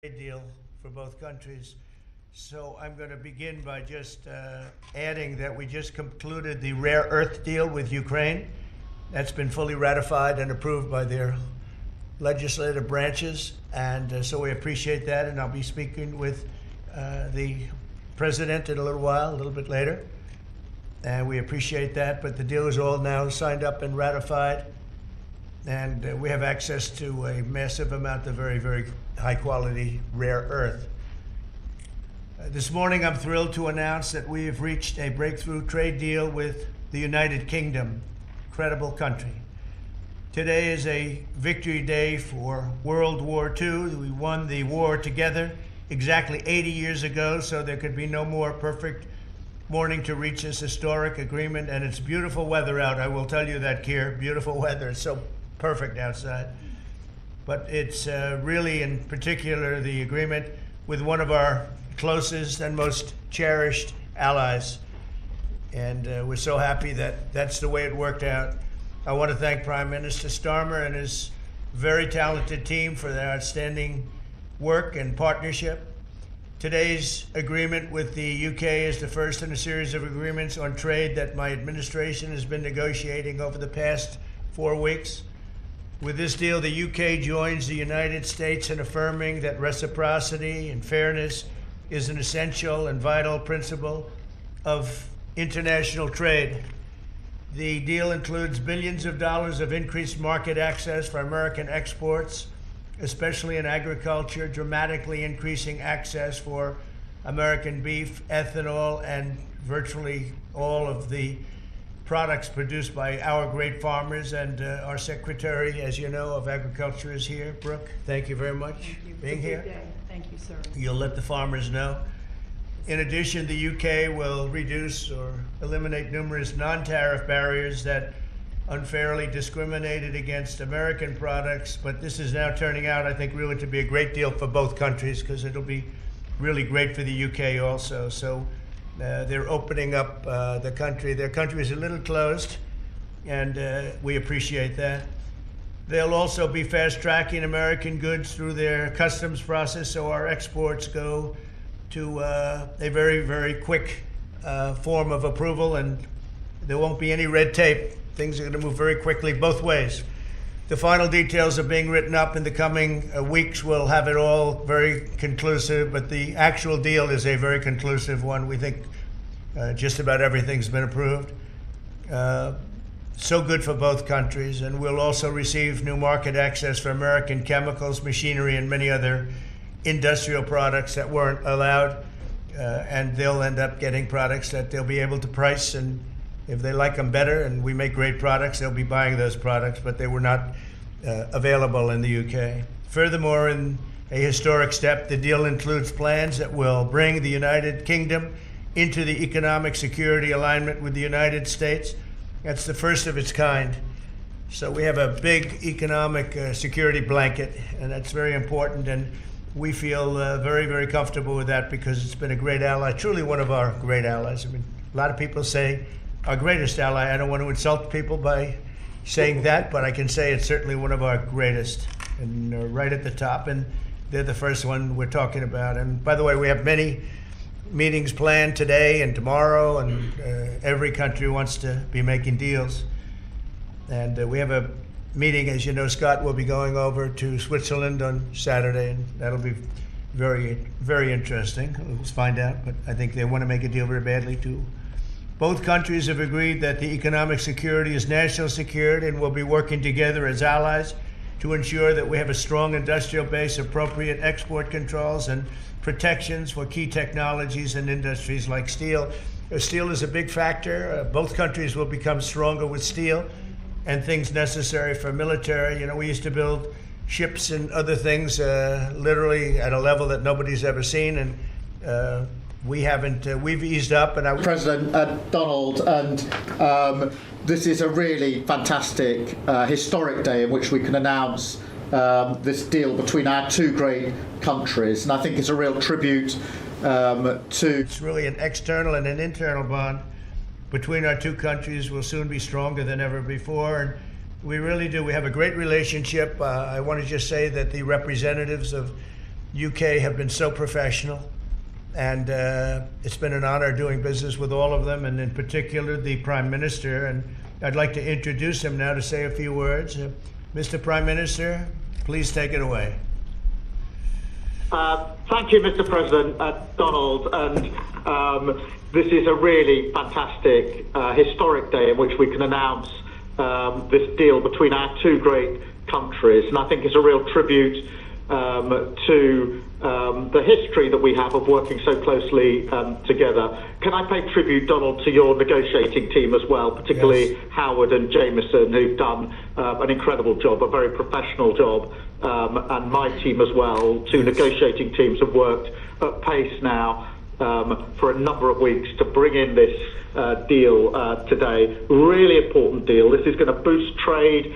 Deal for both countries. So I'm going to begin by just adding that we just concluded the rare earth deal with Ukraine. That's been fully ratified and approved by their legislative branches, and so we appreciate that, and I'll be speaking with the president in a little while, a little bit later, and we appreciate that. But the deal is all now signed up and ratified, and we have access to a massive amount of very, very high-quality rare earth. This morning, I'm thrilled to announce that we have reached a breakthrough trade deal with the United Kingdom, incredible country. Today is a victory day for World War II. We won the war together exactly 80 years ago, so there could be no more perfect morning to reach this historic agreement. And it's beautiful weather out, I will tell you that, Keir. Beautiful weather. It's so perfect outside. But it's really, in particular, the agreement with one of our closest and most cherished allies. And we're so happy that that's the way it worked out. I want to thank Prime Minister Starmer and his very talented team for their outstanding work and partnership. Today's agreement with the UK is the first in a series of agreements on trade that my administration has been negotiating over the past 4 weeks. With this deal, the UK joins the United States in affirming that reciprocity and fairness is an essential and vital principle of international trade. The deal includes billions of dollars of increased market access for American exports, especially in agriculture, dramatically increasing access for American beef, ethanol, and virtually all of the products produced by our great farmers. And our Secretary, as you know, of Agriculture is here. Brooke, thank you very much for being here. Thank you, sir. You'll let the farmers know. In addition, the UK will reduce or eliminate numerous non-tariff barriers that unfairly discriminated against American products. But this is now turning out, I think, really to be a great deal for both countries, because it'll be really great for the UK also. So they're opening up the country. Their country is a little closed, and we appreciate that. They'll also be fast-tracking American goods through their customs process, so our exports go to a very, very quick form of approval, and there won't be any red tape. Things are going to move very quickly both ways. The final details are being written up in the coming weeks. We'll have it all very conclusive, but the actual deal is a very conclusive one. We think just about everything's been approved. So good for both countries, and we'll also receive new market access for American chemicals, machinery, and many other industrial products that weren't allowed, and they'll end up getting products that they'll be able to price, and if they like them better and we make great products, they'll be buying those products, but they were not available in the UK. Furthermore, in a historic step, the deal includes plans that will bring the United Kingdom into the economic security alignment with the United States. That's the first of its kind. So we have a big economic security blanket, and that's very important, and we feel very, very comfortable with that, because it's been a great ally, truly one of our great allies. I mean, a lot of people say our greatest ally. I don't want to insult people by saying that, but I can say it's certainly one of our greatest, and right at the top, and they're the first one we're talking about. And by the way, we have many meetings planned today and tomorrow, and every country wants to be making deals. And we have a meeting, as you know, Scott will be going over to Switzerland on Saturday, and that'll be very, very interesting. We'll find out, but I think they want to make a deal very badly too. Both countries have agreed that the economic security is national security, and will be working together as allies to ensure that we have a strong industrial base, appropriate export controls, and protections for key technologies and industries like steel. Steel is a big factor. Both countries will become stronger with steel and things necessary for military. You know, we used to build ships and other things literally at a level that nobody's ever seen, and we haven't, we've eased up. And President Donald, and this is a really fantastic, historic day in which we can announce this deal between our two great countries, and I think it's a real tribute to... It's really an external and an internal bond between our two countries. Will soon be stronger than ever before, and we really do. We have a great relationship. I want to just say that the representatives of UK have been so professional, and it's been an honor doing business with all of them, and in particular the Prime Minister. And I'd like to introduce him now to say a few words. Mr. Prime Minister, please take it away. Thank you, Mr. President, Donald. And this is a really fantastic, historic day in which we can announce this deal between our two great countries. And I think it's a real tribute to the history that we have of working so closely together. Can I pay tribute, Donald, to your negotiating team as well, particularly yes. Howard and Jameson, who've done an incredible job, a very professional job, and my team as well. Two negotiating teams have worked at pace now for a number of weeks to bring in this deal today. Really important deal. This is going to boost trade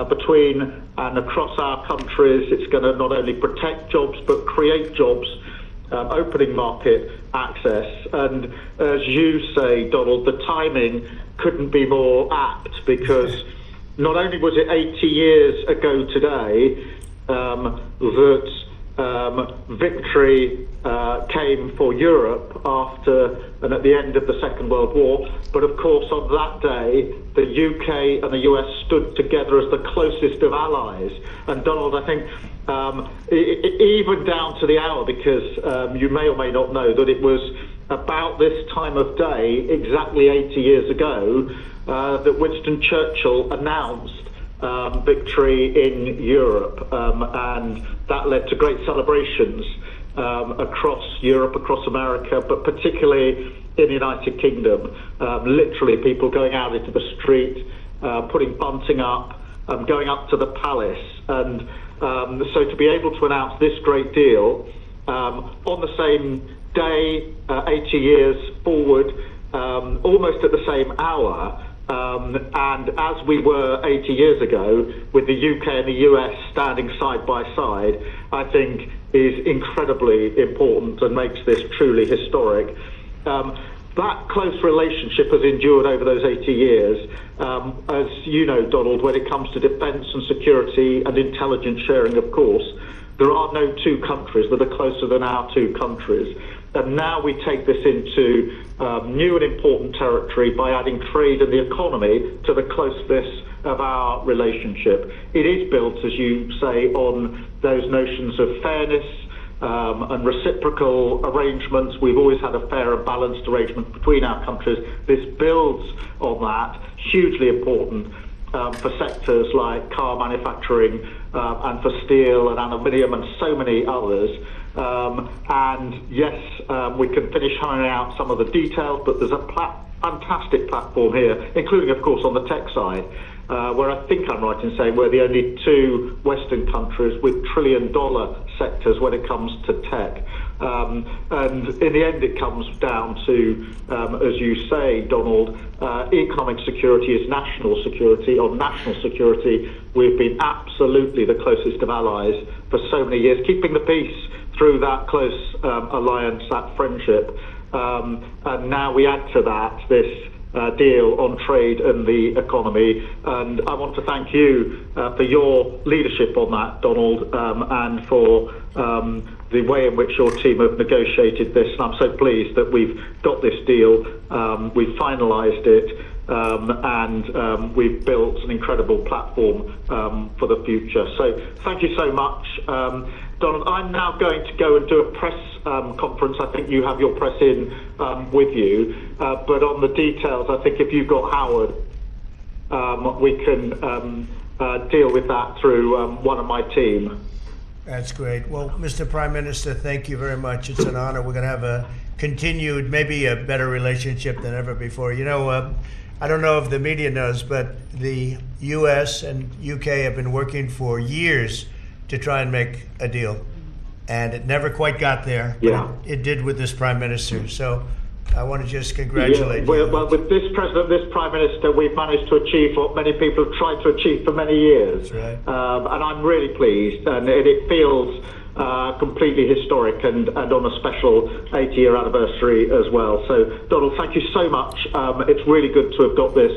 between and across our countries. It's going to not only protect jobs but create jobs, opening market access. And as you say, Donald, the timing couldn't be more apt, because not only was it 80 years ago today that victory came for Europe after and at the end of the Second World War, but of course on that day the UK and the US stood together as the closest of allies. And Donald, I think even down to the hour, because you may or may not know that it was about this time of day, exactly 80 years ago, that Winston Churchill announced victory in Europe, and that led to great celebrations across Europe, across America, but particularly in the United Kingdom. Literally people going out into the street, putting bunting up, going up to the palace. And so to be able to announce this great deal on the same day, 80 years forward, almost at the same hour, and as we were 80 years ago, with the UK and the US standing side by side, I think is incredibly important and makes this truly historic. That close relationship has endured over those 80 years. As you know, Donald, when it comes to defence and security and intelligence sharing, of course, there are no two countries that are closer than our two countries. And now we take this into new and important territory by adding trade and the economy to the closeness of our relationship. It is built, as you say, on those notions of fairness and reciprocal arrangements. We've always had a fair and balanced arrangement between our countries. This builds on that, hugely important for sectors like car manufacturing and for steel and aluminium and so many others. And yes, we can finish ironing out some of the details, but there's a fantastic platform here, including, of course, on the tech side, where I think I'm right in saying we're the only two Western countries with trillion-dollar sectors when it comes to tech. And in the end, it comes down to, as you say, Donald, economic security is national security. On national security, we've been absolutely the closest of allies for so many years, keeping the peace through that close alliance, that friendship. And now we add to that this deal on trade and the economy. And I want to thank you for your leadership on that, Donald, and for the way in which your team have negotiated this. And I'm so pleased that we've got this deal, we've finalised it, and we've built an incredible platform for the future. So thank you so much. Donald, I'm now going to go and do a press conference. I think you have your press in with you, but on the details, I think if you've got Howard, we can deal with that through one of my team. That's great. Well, Mr. Prime Minister, thank you very much. It's an honor. We're going to have a continued, maybe a better relationship than ever before. You know, I don't know if the media knows, but the US and UK have been working for years to try and make a deal. And it never quite got there. Yeah. It did with this Prime Minister. So I want to just congratulate you. Well, with this President, this Prime Minister, we've managed to achieve what many people have tried to achieve for many years. That's right. And I'm really pleased. And it feels completely historic and on a special 80-year anniversary as well. So, Donald, thank you so much. It's really good to have got this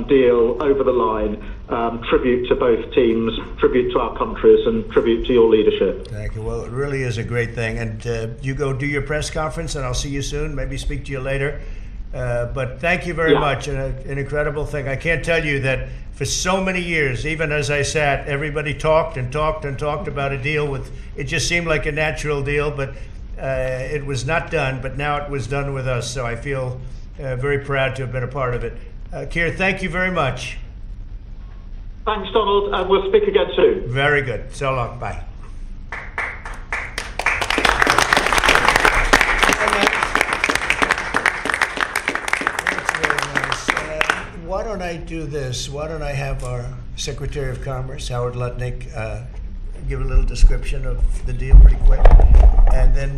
deal over the line. Tribute to both teams, tribute to our countries, and tribute to your leadership. Thank you. Well, it really is a great thing. And you go do your press conference, and I'll see you soon. Maybe speak to you later. But thank you very much. An incredible thing. I can't tell you that for so many years, even as I sat, everybody talked and talked and talked about a deal with, it just seemed like a natural deal, but it was not done, but now it was done with us. So I feel very proud to have been a part of it. Keir, thank you very much. Thanks, Donald, and we'll speak again soon. Very good. So long. Bye. Why don't I do this? Why don't I have our Secretary of Commerce, Howard Lutnick, give a little description of the deal pretty quick, and then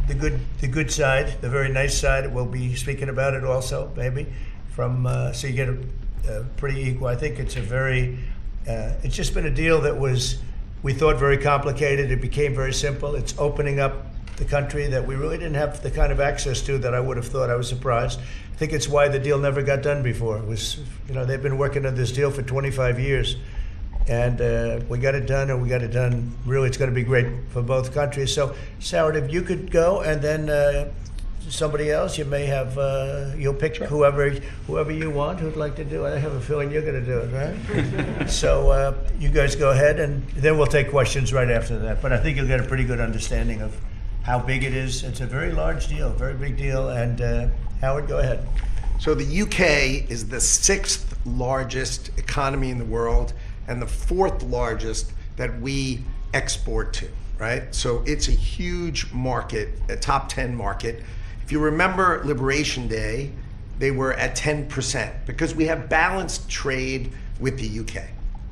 the good side, the very nice side, we'll be speaking about it also, maybe, from so you get a pretty equal. I think it's a very, it's just been a deal that was, we thought, very complicated. It became very simple. It's opening up the country that we really didn't have the kind of access to that I would have thought. I was surprised. I think it's why the deal never got done before. It was, you know, they've been working on this deal for 25 years. And we got it done, and we got it done. Really, it's going to be great for both countries. So, Howard, if you could go, and then somebody else, you may have, you'll pick whoever you want who'd like to do it. I have a feeling you're going to do it, right? So you guys go ahead, and then we'll take questions right after that. But I think you'll get a pretty good understanding of how big it is. It's a very large deal, very big deal. And Howard, go ahead. So the UK is the 6th largest economy in the world and the 4th largest that we export to, right? So it's a huge market, a top 10 market. If you remember Liberation Day, they were at 10% because we have balanced trade with the UK,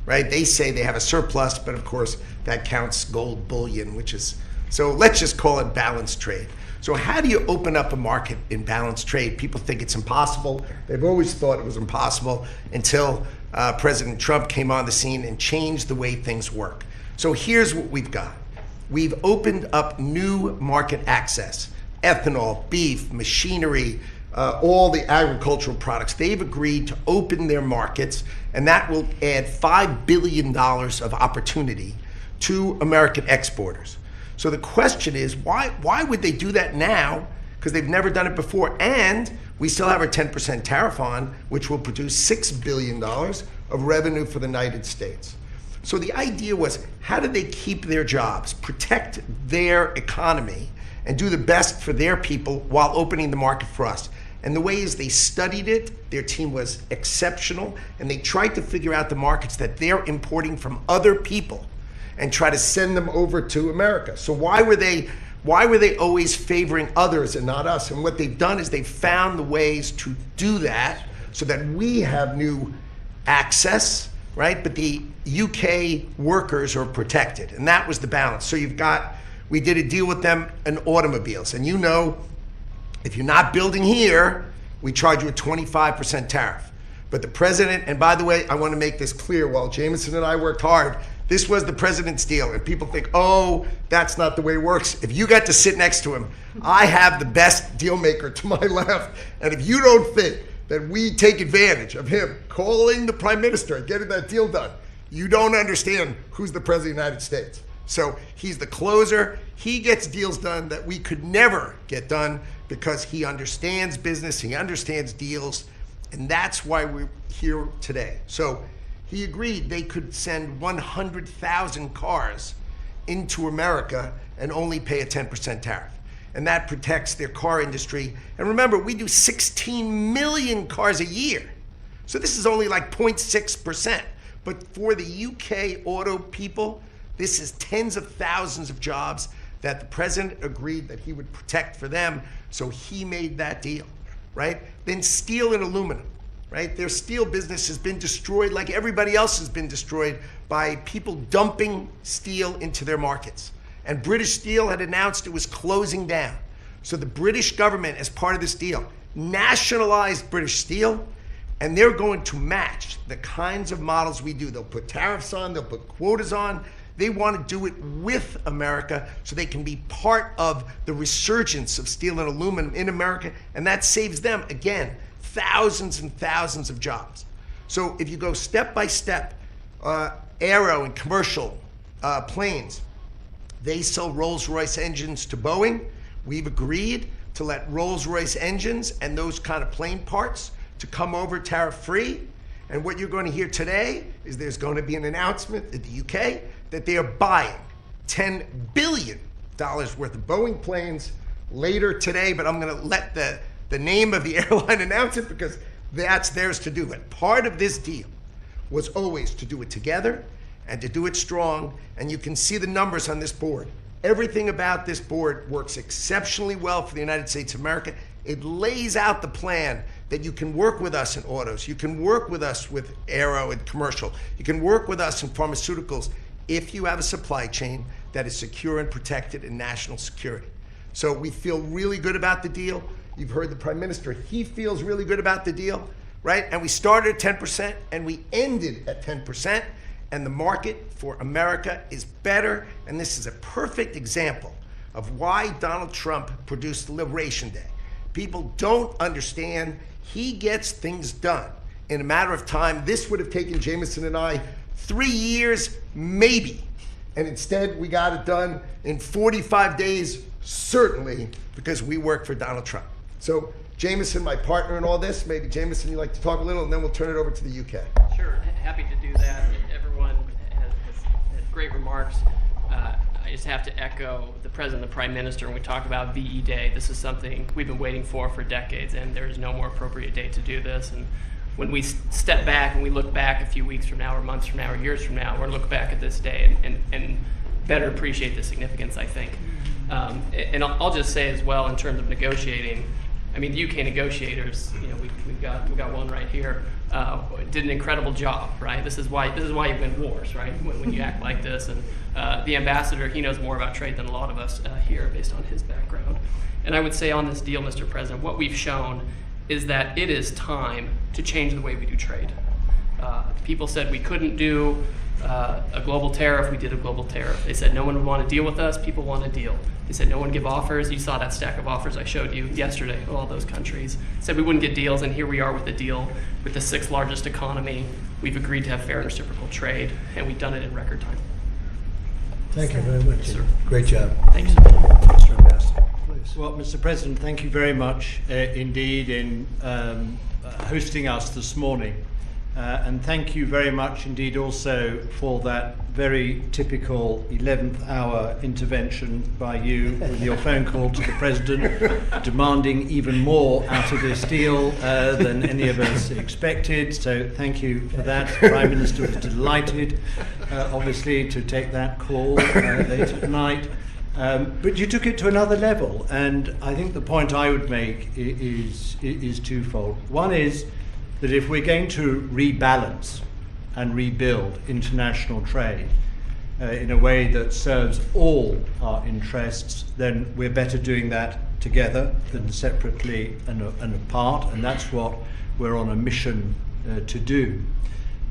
right? They say they have a surplus, but of course that counts gold bullion, which is, so let's just call it balanced trade. So how do you open up a market in balanced trade? People think it's impossible. They've always thought it was impossible until President Trump came on the scene and changed the way things work. So here's what we've got. We've opened up new market access, ethanol, beef, machinery, all the agricultural products. They've agreed to open their markets, and that will add $5 billion of opportunity to American exporters. So the question is, why would they do that now? Because they've never done it before, and we still have our 10% tariff on, which will produce $6 billion of revenue for the United States. So the idea was, how do they keep their jobs, protect their economy, and do the best for their people while opening the market for us? And the way is they studied it, their team was exceptional, and they tried to figure out the markets that they're importing from other people and try to send them over to America. So why were they always favoring others and not us? And what they've done is they've found the ways to do that so that we have new access, right? But the UK workers are protected, and that was the balance. So we did a deal with them in automobiles, and you know, if you're not building here, we charge you a 25% tariff. But the president, and by the way, I want to make this clear, while Jameson and I worked hard, this was the president's deal, and people think, oh, that's not the way it works. If you got to sit next to him, I have the best deal maker to my left, and if you don't think that we take advantage of him calling the prime minister and getting that deal done, you don't understand who's the president of the United States. So he's the closer. He gets deals done that we could never get done because he understands business, he understands deals, and that's why we're here today. So he agreed they could send 100,000 cars into America and only pay a 10% tariff. And that protects their car industry. And remember, we do 16 million cars a year. So this is only like 0.6%. But for the UK auto people, this is tens of thousands of jobs that the president agreed that he would protect for them. So he made that deal, right? Then steel and aluminum. Right? Their steel business has been destroyed like everybody else has been destroyed by people dumping steel into their markets. And British Steel had announced it was closing down. So the British government, as part of this deal, nationalized British Steel, and they're going to match the kinds of models we do. They'll put tariffs on, they'll put quotas on. They want to do it with America so they can be part of the resurgence of steel and aluminum in America, and that saves them, again, thousands and thousands of jobs. So if you go step by step, aero and commercial planes, they sell Rolls-Royce engines to Boeing. We've agreed to let Rolls-Royce engines and those kind of plane parts to come over tariff-free. And what you're going to hear today is there's going to be an announcement at the UK that they are buying $10 billion worth of Boeing planes later today, but I'm going to let the name of the airline announce it because that's theirs to do. But part of this deal was always to do it together and to do it strong, and you can see the numbers on this board. Everything about this board works exceptionally well for the United States of America. It lays out the plan that you can work with us in autos, you can work with us with aero and commercial, you can work with us in pharmaceuticals if you have a supply chain that is secure and protected in national security. So we feel really good about the deal. You've heard the Prime Minister, he feels really good about the deal, right? And we started at 10% and we ended at 10%. And the market for America is better. And this is a perfect example of why Donald Trump produced Liberation Day. People don't understand. He gets things done in a matter of time. This would have taken Jameson and I 3 years, maybe. And instead, we got it done in 45 days, certainly, because we work for Donald Trump. So Jameson, my partner in all this, maybe Jameson, you'd like to talk a little, and then we'll turn it over to the UK. Sure, happy to do that. Everyone has great remarks. I just have to echo the President and the Prime Minister when we talk about VE Day. This is something we've been waiting for decades, and there is no more appropriate date to do this. And when we step back and we look back a few weeks from now or months from now or years from now, we're going to look back at this day and better appreciate the significance, I think. And I'll just say as well, in terms of negotiating, I mean, the UK negotiators, you know, we've got one right here, did an incredible job, right? This is why you win wars, right? When you act like this. And the ambassador, he knows more about trade than a lot of us here, based on his background. And I would say on this deal, Mr. President, what we've shown is that it is time to change the way we do trade. People said we couldn't do a global tariff. We did a global tariff. They said no one would want to deal with us. People want a deal. They said no one give offers. You saw that stack of offers I showed you yesterday of all those countries. Said we wouldn't get deals, and here we are with a deal with the 6th largest economy. We've agreed to have fair and reciprocal trade, and we've done it in record time. Thank you very much. Sir. Great job. Thank you, sir. Mr. Ambassador, please. Well, Mr. President, thank you very much indeed in hosting us this morning. And thank you very much indeed also for that very typical 11th hour intervention by you with your phone call to the President, demanding even more out of this deal than any of us expected. So thank you for that. The Prime Minister was delighted, obviously, to take that call late at night. But you took it to another level, and I think the point I would make is twofold. One is that if we're going to rebalance and rebuild international trade in a way that serves all our interests, then we're better doing that together than separately and apart, and that's what we're on a mission to do.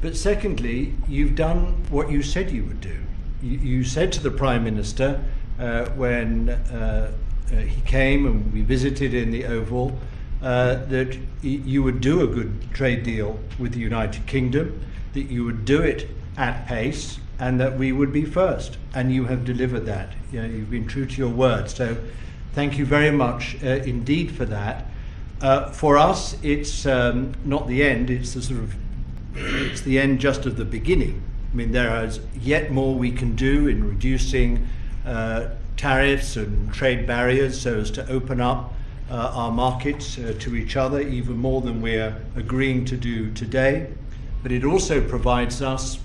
But secondly, you've done what you said you would do. You said to the Prime Minister when he came and we visited in the Oval, that you would do a good trade deal with the United Kingdom, that you would do it at pace, and that we would be first. And you have delivered that. You know, you've been true to your word. So thank you very much indeed for that. For us, it's not the end. It's the end just of the beginning. I mean, there is yet more we can do in reducing tariffs and trade barriers so as to open up our markets to each other even more than we're agreeing to do today. But it also provides us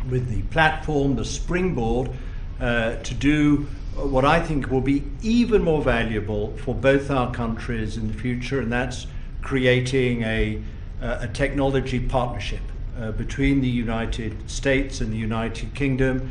with the platform, the springboard, to do what I think will be even more valuable for both our countries in the future, and that's creating a technology partnership between the United States and the United Kingdom,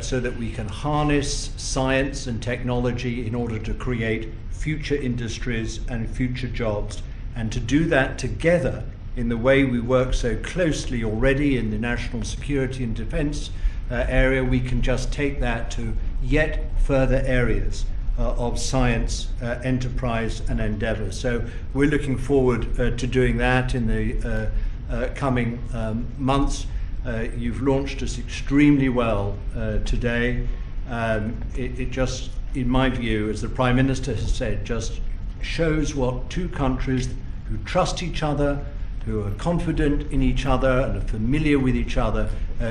so that we can harness science and technology in order to create future industries and future jobs, and to do that together in the way we work so closely already in the national security and defense area. We can just take that to yet further areas of science, enterprise and endeavour. So we're looking forward to doing that in the coming months. You've launched us extremely well today. It just, in my view, as the Prime Minister has said, just shows what two countries who trust each other, who are confident in each other and are familiar with each other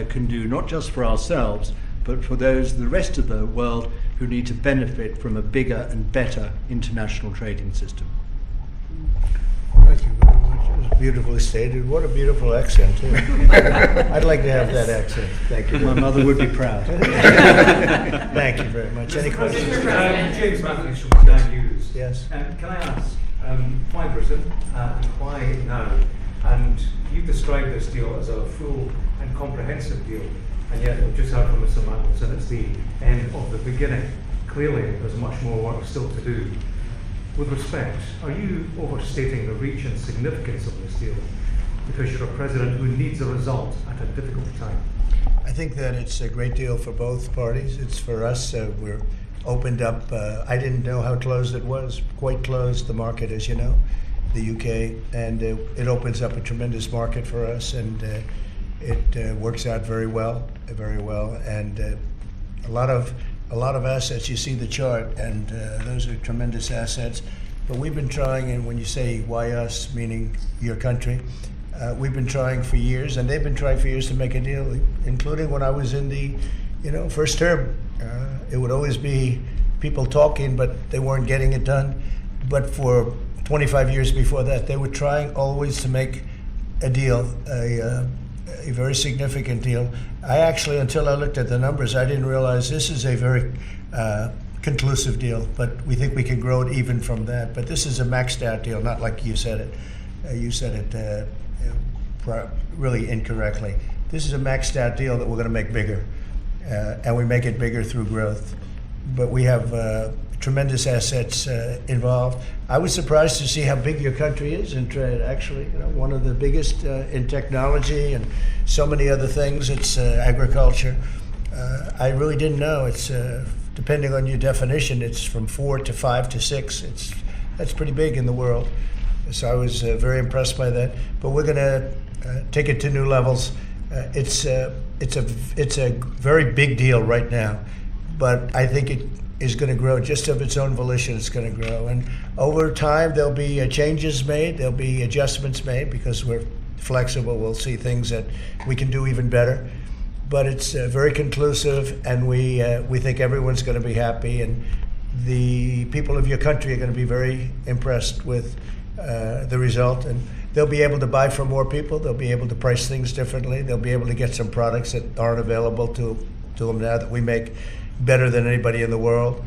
can do, not just for ourselves, but for those, the rest of the world, who need to benefit from a bigger and better international trading system. Thank you very much. It was beautifully stated. What a beautiful accent, too. I'd like to have that accent. Thank you. My mother would be proud. Thank you very much. Any questions? James Matthews from Sky News. Yes. Can I ask, why Britain and why now? And you've described this deal as a full and comprehensive deal, and yet we've just heard from Mr. Matthews and it's the end of the beginning. Clearly, there's much more work still to do. With respect, are you overstating the reach and significance of this deal because you're a president who needs a result at a difficult time? I think that it's a great deal for both parties. It's for us. We're opened up. I didn't know how closed it was. Quite closed, the market, as you know, the UK, and it opens up a tremendous market for us, and it works out very well, and a lot of assets. You see the chart, and those are tremendous assets. But we've been trying, and when you say why us, meaning your country, we've been trying for years, and they've been trying for years to make a deal, including when I was in the, first term. It would always be people talking, but they weren't getting it done. But for 25 years before that, they were trying always to make a deal, a very significant deal. I actually, until I looked at the numbers, I didn't realize this is a very conclusive deal, but we think we can grow it even from that. But this is a maxed out deal, not like you said it. You said it really incorrectly. This is a maxed out deal that we're going to make bigger, and we make it bigger through growth. But we have tremendous assets involved. I was surprised to see how big your country is in trade, actually. One of the biggest in technology and so many other things. It's agriculture. I really didn't know. It's depending on your definition, it's from 4 to 5 to 6. That's pretty big in the world. So I was very impressed by that. But we're going to take it to new levels. It's a very big deal right now, but I think it is going to grow just of its own volition. It's going to grow, and over time there'll be changes made, there'll be adjustments made because we're flexible. We'll see things that we can do even better, but it's very conclusive, and we think everyone's going to be happy, and the people of your country are going to be very impressed with the result, and they'll be able to buy from more people. They'll be able to price things differently. They'll be able to get some products that aren't available to them now that we make better than anybody in the world.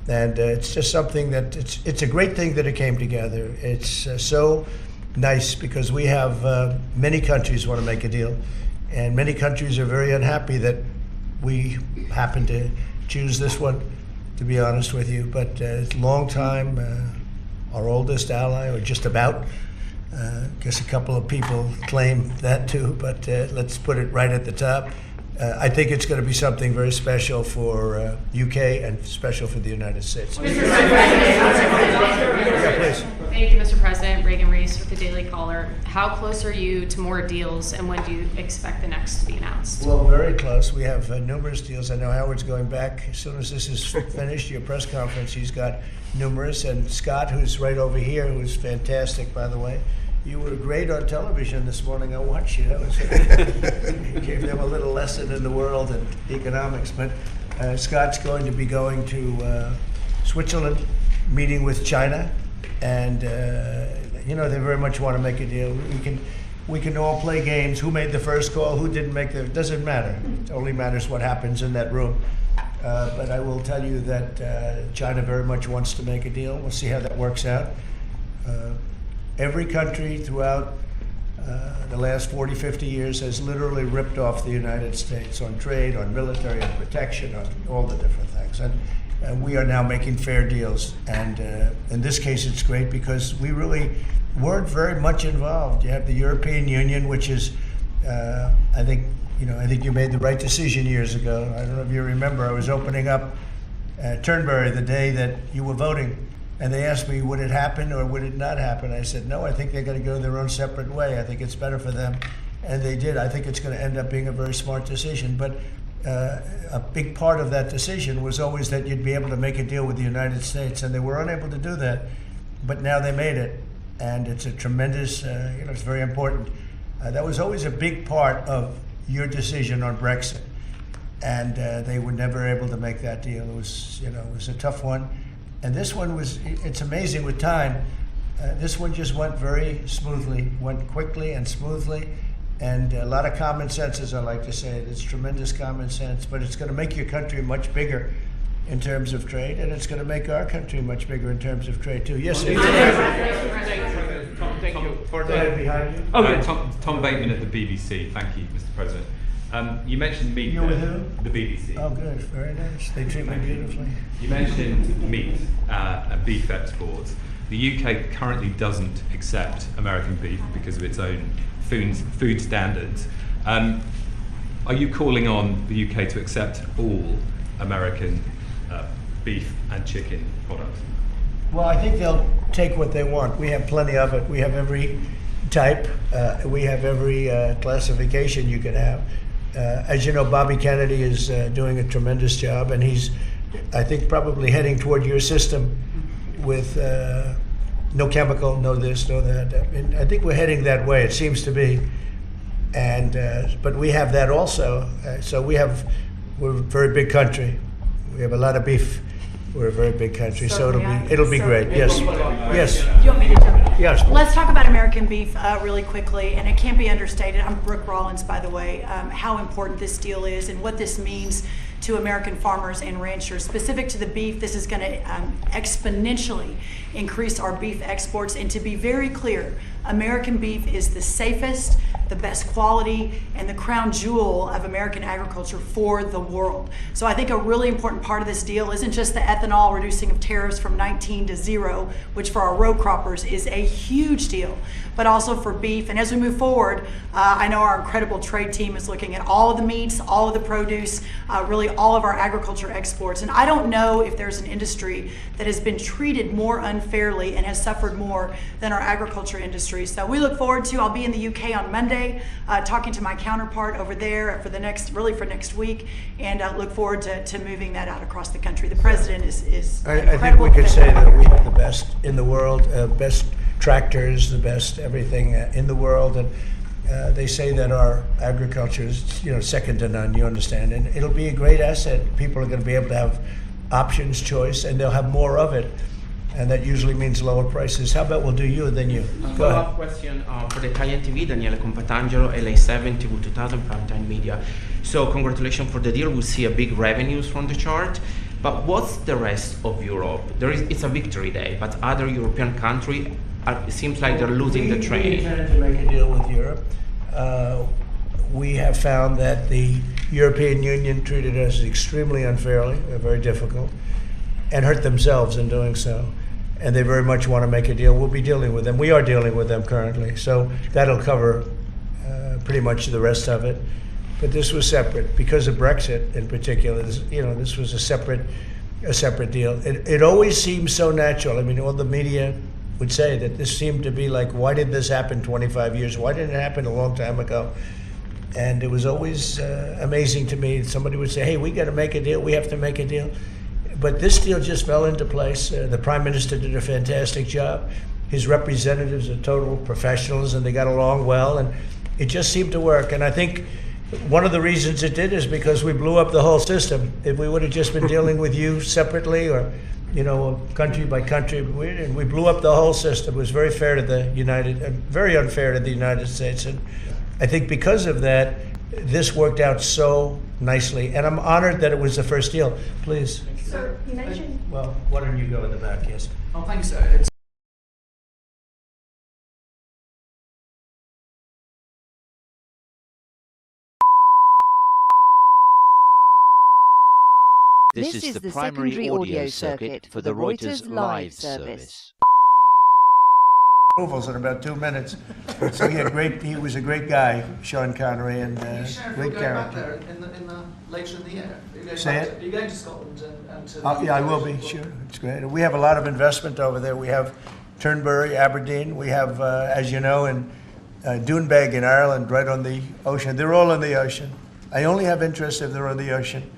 And it's just something that it's a great thing that it came together. It's so nice because we have many countries want to make a deal, and many countries are very unhappy that we happen to choose this one, to be honest with you. But it's a long time, our oldest ally, or just about. I guess a couple of people claim that too, but let's put it right at the top. I think it's going to be something very special for UK and special for the United States. Mr. President, Yeah, please. Thank you, Mr. President. Reagan Reese with the Daily Caller. How close are you to more deals, and when do you expect the next to be announced? Well, very close. We have numerous deals. I know Howard's going back. As soon as this is finished, your press conference, he's got numerous. And Scott, who's right over here, who's fantastic, by the way. You were great on television this morning. I watched you. That was you gave them a little lesson in the world and economics. But Scott's going to be going to Switzerland, meeting with China, and they very much want to make a deal. We can all play games. Who made the first call? Who didn't make it doesn't matter. It only matters what happens in that room. But I will tell you that China very much wants to make a deal. We'll see how that works out. Every country throughout the last 40, 50 years has literally ripped off the United States on trade, on military, on protection, on all the different things. And we are now making fair deals. And in this case, it's great because we really weren't very much involved. You have the European Union, which is, I think you made the right decision years ago. I don't know if you remember, I was opening up Turnberry the day that you were voting, and they asked me, would it happen or would it not happen? I said, no, I think they're going to go their own separate way. I think it's better for them, and they did. I think it's going to end up being a very smart decision, but a big part of that decision was always that you'd be able to make a deal with the United States, and they were unable to do that, but now they made it, and it's a tremendous, it's very important. That was always a big part of your decision on Brexit. And they were never able to make that deal. It was, it was a tough one. And this one was, it's amazing with time. This one just went very smoothly, went quickly and smoothly. And a lot of common sense, as I like to say. It's tremendous common sense, but it's going to make your country much bigger in terms of trade, and it's going to make our country much bigger in terms of trade too. Yes, Thank you for that. behind you. Okay. Tom Bateman at the BBC. Thank you, Mr. President. You mentioned meat. You're with who? The BBC. Oh, good. Very nice. They treat me beautifully. You mentioned meat and beef exports. The UK currently doesn't accept American beef because of its own food standards. Are you calling on the UK to accept all American beef and chicken products? Well, I think they'll take what they want. We have plenty of it. We have every type. We have every classification you can have. As you know, Bobby Kennedy is doing a tremendous job, and he's, I think, probably heading toward your system with no chemical, no this, no that. I mean, I think we're heading that way. It seems to be, and but we have that also. So we're a very big country. We have a lot of beef. We're a very big country, so it'll be great. Yes, yes. Do you want me to jump in? Yes. Let's talk about American beef really quickly, and it can't be understated. I'm Brooke Rollins, by the way. How important this deal is and what this means to American farmers and ranchers. Specific to the beef, this is going to exponentially increase our beef exports. And to be very clear, American beef is the safest, the best quality, and the crown jewel of American agriculture for the world. So I think a really important part of this deal isn't just the ethanol reducing of tariffs from 19 to 0, which for our row croppers is a huge deal, but also for beef. And as we move forward, I know our incredible trade team is looking at all of the meats, all of the produce, really all of our agriculture exports. And I don't know if there's an industry that has been treated more unfairly and has suffered more than our agriculture industry. So we look forward to, I'll be in the UK on Monday, talking to my counterpart over there for next week, and look forward to moving that out across the country. The president is I think we could say that we have the best in the world, best tractors, the best everything in the world, and they say that our agriculture is, second to none. You understand, and it'll be a great asset. People are going to be able to have options, choice, and they'll have more of it. And that usually means lower prices. How about we'll do you and then you? Go ahead. Follow-up question for the Italian TV, Daniele Compatangelo, LA7, TV 2000, Primetime Media. So congratulations for the deal. We'll see a big revenues from the chart. But what's the rest of Europe? It's a victory day, but other European countries, it seems like they're losing the train. We intended to make a deal with Europe. We have found that the European Union treated us extremely unfairly, very difficult, and hurt themselves in doing so. And they very much want to make a deal. We'll be dealing with them. We are dealing with them currently. So that'll cover pretty much the rest of it. But this was separate because of Brexit in particular. This was a separate deal. It always seems so natural. I mean, all the media would say that this seemed to be like, why did this happen 25 years? Why didn't it happen a long time ago? And it was always amazing to me. Somebody would say, hey, we got to make a deal. We have to make a deal. But this deal just fell into place. The Prime Minister did a fantastic job. His representatives are total professionals, and they got along well, and it just seemed to work. And I think one of the reasons it did is because we blew up the whole system. If we would have just been dealing with you separately or, country by country, and we blew up the whole system. It was very fair to very unfair to the United States. And I think because of that, this worked out so nicely. And I'm honored that it was the first deal. Please. Sir, you mentioned... Well, why don't you go in the back, yes? Oh, thanks, sir. This is the primary audio circuit for the Reuters Live service. Approvals in about 2 minutes. So he was a great guy, Sean Connery, and great character. In the later in the year. Say it? Are you going to Scotland and to Yeah, I will be, sure. It's great. We have a lot of investment over there. We have Turnberry, Aberdeen. We have, as you know, in Doonbeg in Ireland, right on the ocean. They're all on the ocean. I only have interest if they're on the ocean.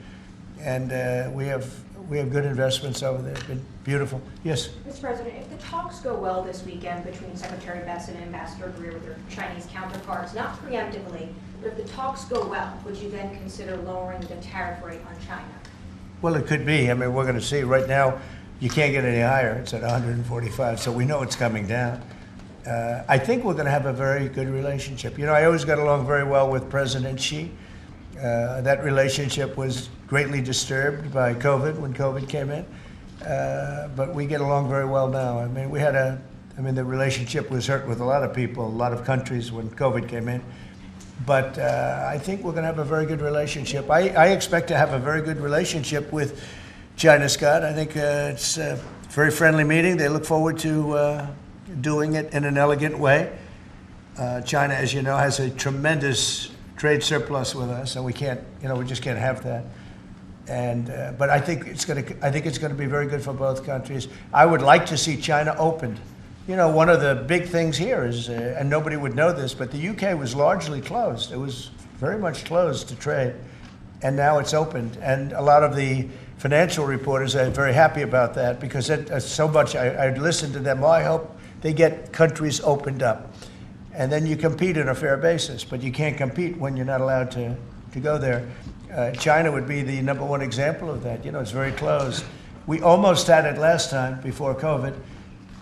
And we have good investments over there. It's been beautiful. Yes? Mr. President, if the talks go well this weekend between Secretary Bessent and Ambassador Greer with their Chinese counterparts, not preemptively, but if the talks go well, would you then consider lowering the tariff rate on China? Well, it could be. I mean, we're going to see. Right now, you can't get any higher. It's at 145, so we know it's coming down. I think we're going to have a very good relationship. You know, I always got along very well with President Xi. That relationship was greatly disturbed by COVID when COVID came in, but we get along very well now. I mean, the relationship was hurt with a lot of people, a lot of countries when COVID came in. But I think we're going to have a very good relationship. I expect to have a very good relationship with China, Scott. I think it's a very friendly meeting. They look forward to doing it in an elegant way. China, as you know, has a tremendous trade surplus with us, and we just can't have that. And but I think it's going to be very good for both countries. I would like to see China opened. You know, one of the big things here is, and nobody would know this, but the UK was largely closed. It was very much closed to trade, and now it's opened. And a lot of the financial reporters are very happy about that because so much. I listened to them. I hope they get countries opened up, and then you compete on a fair basis. But you can't compete when you're not allowed to go there. China would be the number one example of that. You know, it's very closed. We almost had it last time before COVID.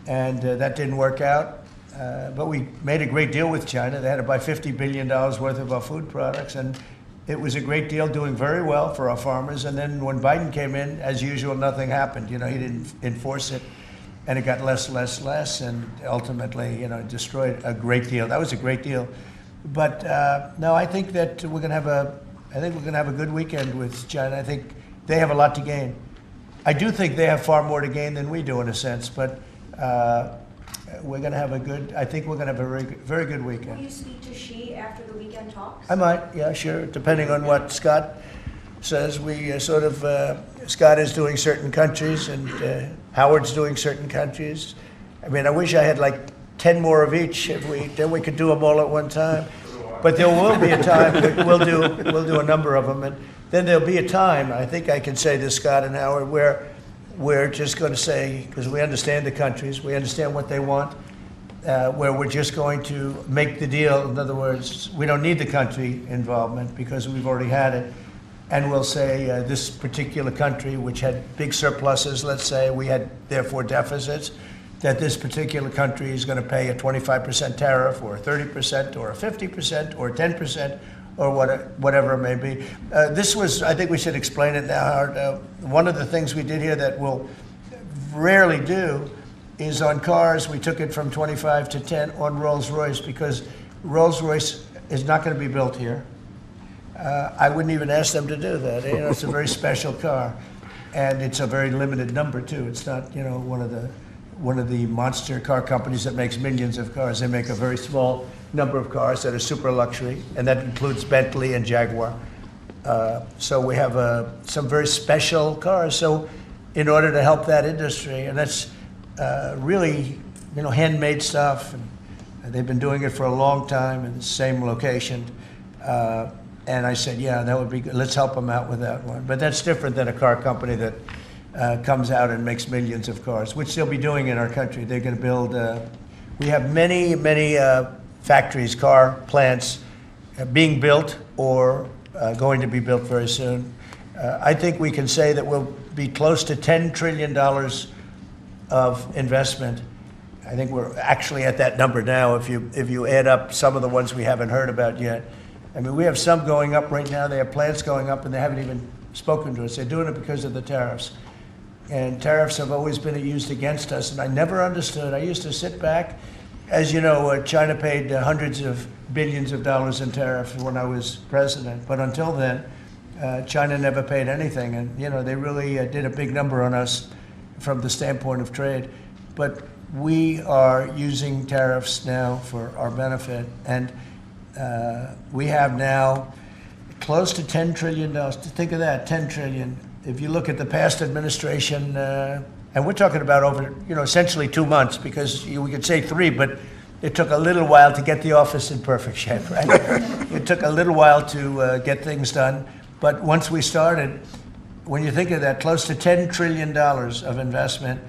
And that didn't work out. But we made a great deal with China. They had to buy $50 billion worth of our food products. And it was a great deal, doing very well for our farmers. And then when Biden came in, as usual, nothing happened. You know, he didn't enforce it. And it got less. And ultimately, you know, destroyed a great deal. That was a great deal. But no, I think that we're going to have a good weekend with China. I think they have a lot to gain. I do think they have far more to gain than we do in a sense. But we're going to have a very, very good weekend. Will you speak to Xi after the weekend talks? I might, yeah, sure, depending on what Scott says. We Scott is doing certain countries and Howard's doing certain countries. I mean, I wish I had like 10 more of each. Then we could do them all at one time. But there will be a time, we'll do a number of them. And then there'll be a time, I think I can say this, Scott and Howard, where we're just going to say, because we understand the countries, we understand what they want, where we're just going to make the deal. In other words, we don't need the country involvement because we've already had it. And we'll say this particular country, which had big surpluses, let's say, we had therefore deficits, that this particular country is going to pay a 25% tariff or a 30% or a 50% or 10%. Or whatever it may be. I think we should explain it now, Howard. One of the things we did here that we'll rarely do is on cars, we took it from 25 to 10 on Rolls-Royce because Rolls-Royce is not going to be built here. I wouldn't even ask them to do that. You know, it's a very special car. And it's a very limited number, too. It's not, you know, one of the monster car companies that makes millions of cars. They make a very small number of cars that are super luxury, and that includes Bentley and Jaguar. So we have some very special cars. So in order to help that industry, and that's really, you know, handmade stuff, and they've been doing it for a long time in the same location. And I said, yeah, that would be good. Let's help them out with that one. But that's different than a car company that comes out and makes millions of cars, which they'll be doing in our country. They're going to build, we have many factories, car plants being built or going to be built very soon. I think we can say that we'll be close to $10 trillion of investment. I think we're actually at that number now if you add up some of the ones we haven't heard about yet. I mean, we have some going up right now. They have plants going up and they haven't even spoken to us. They're doing it because of the tariffs. And tariffs have always been used against us, and I never understood. I used to sit back. As you know, China paid hundreds of billions of dollars in tariffs when I was president. But until then, China never paid anything. And, you know, they really did a big number on us from the standpoint of trade. But we are using tariffs now for our benefit. And we have now close to $10 trillion. Think of that, 10 trillion. If you look at the past administration, and we're talking about over, essentially 2 months, because we could say 3, but it took a little while to get the office in perfect shape, right? It took a little while to get things done. But once we started, when you think of that, close to $10 trillion of investment,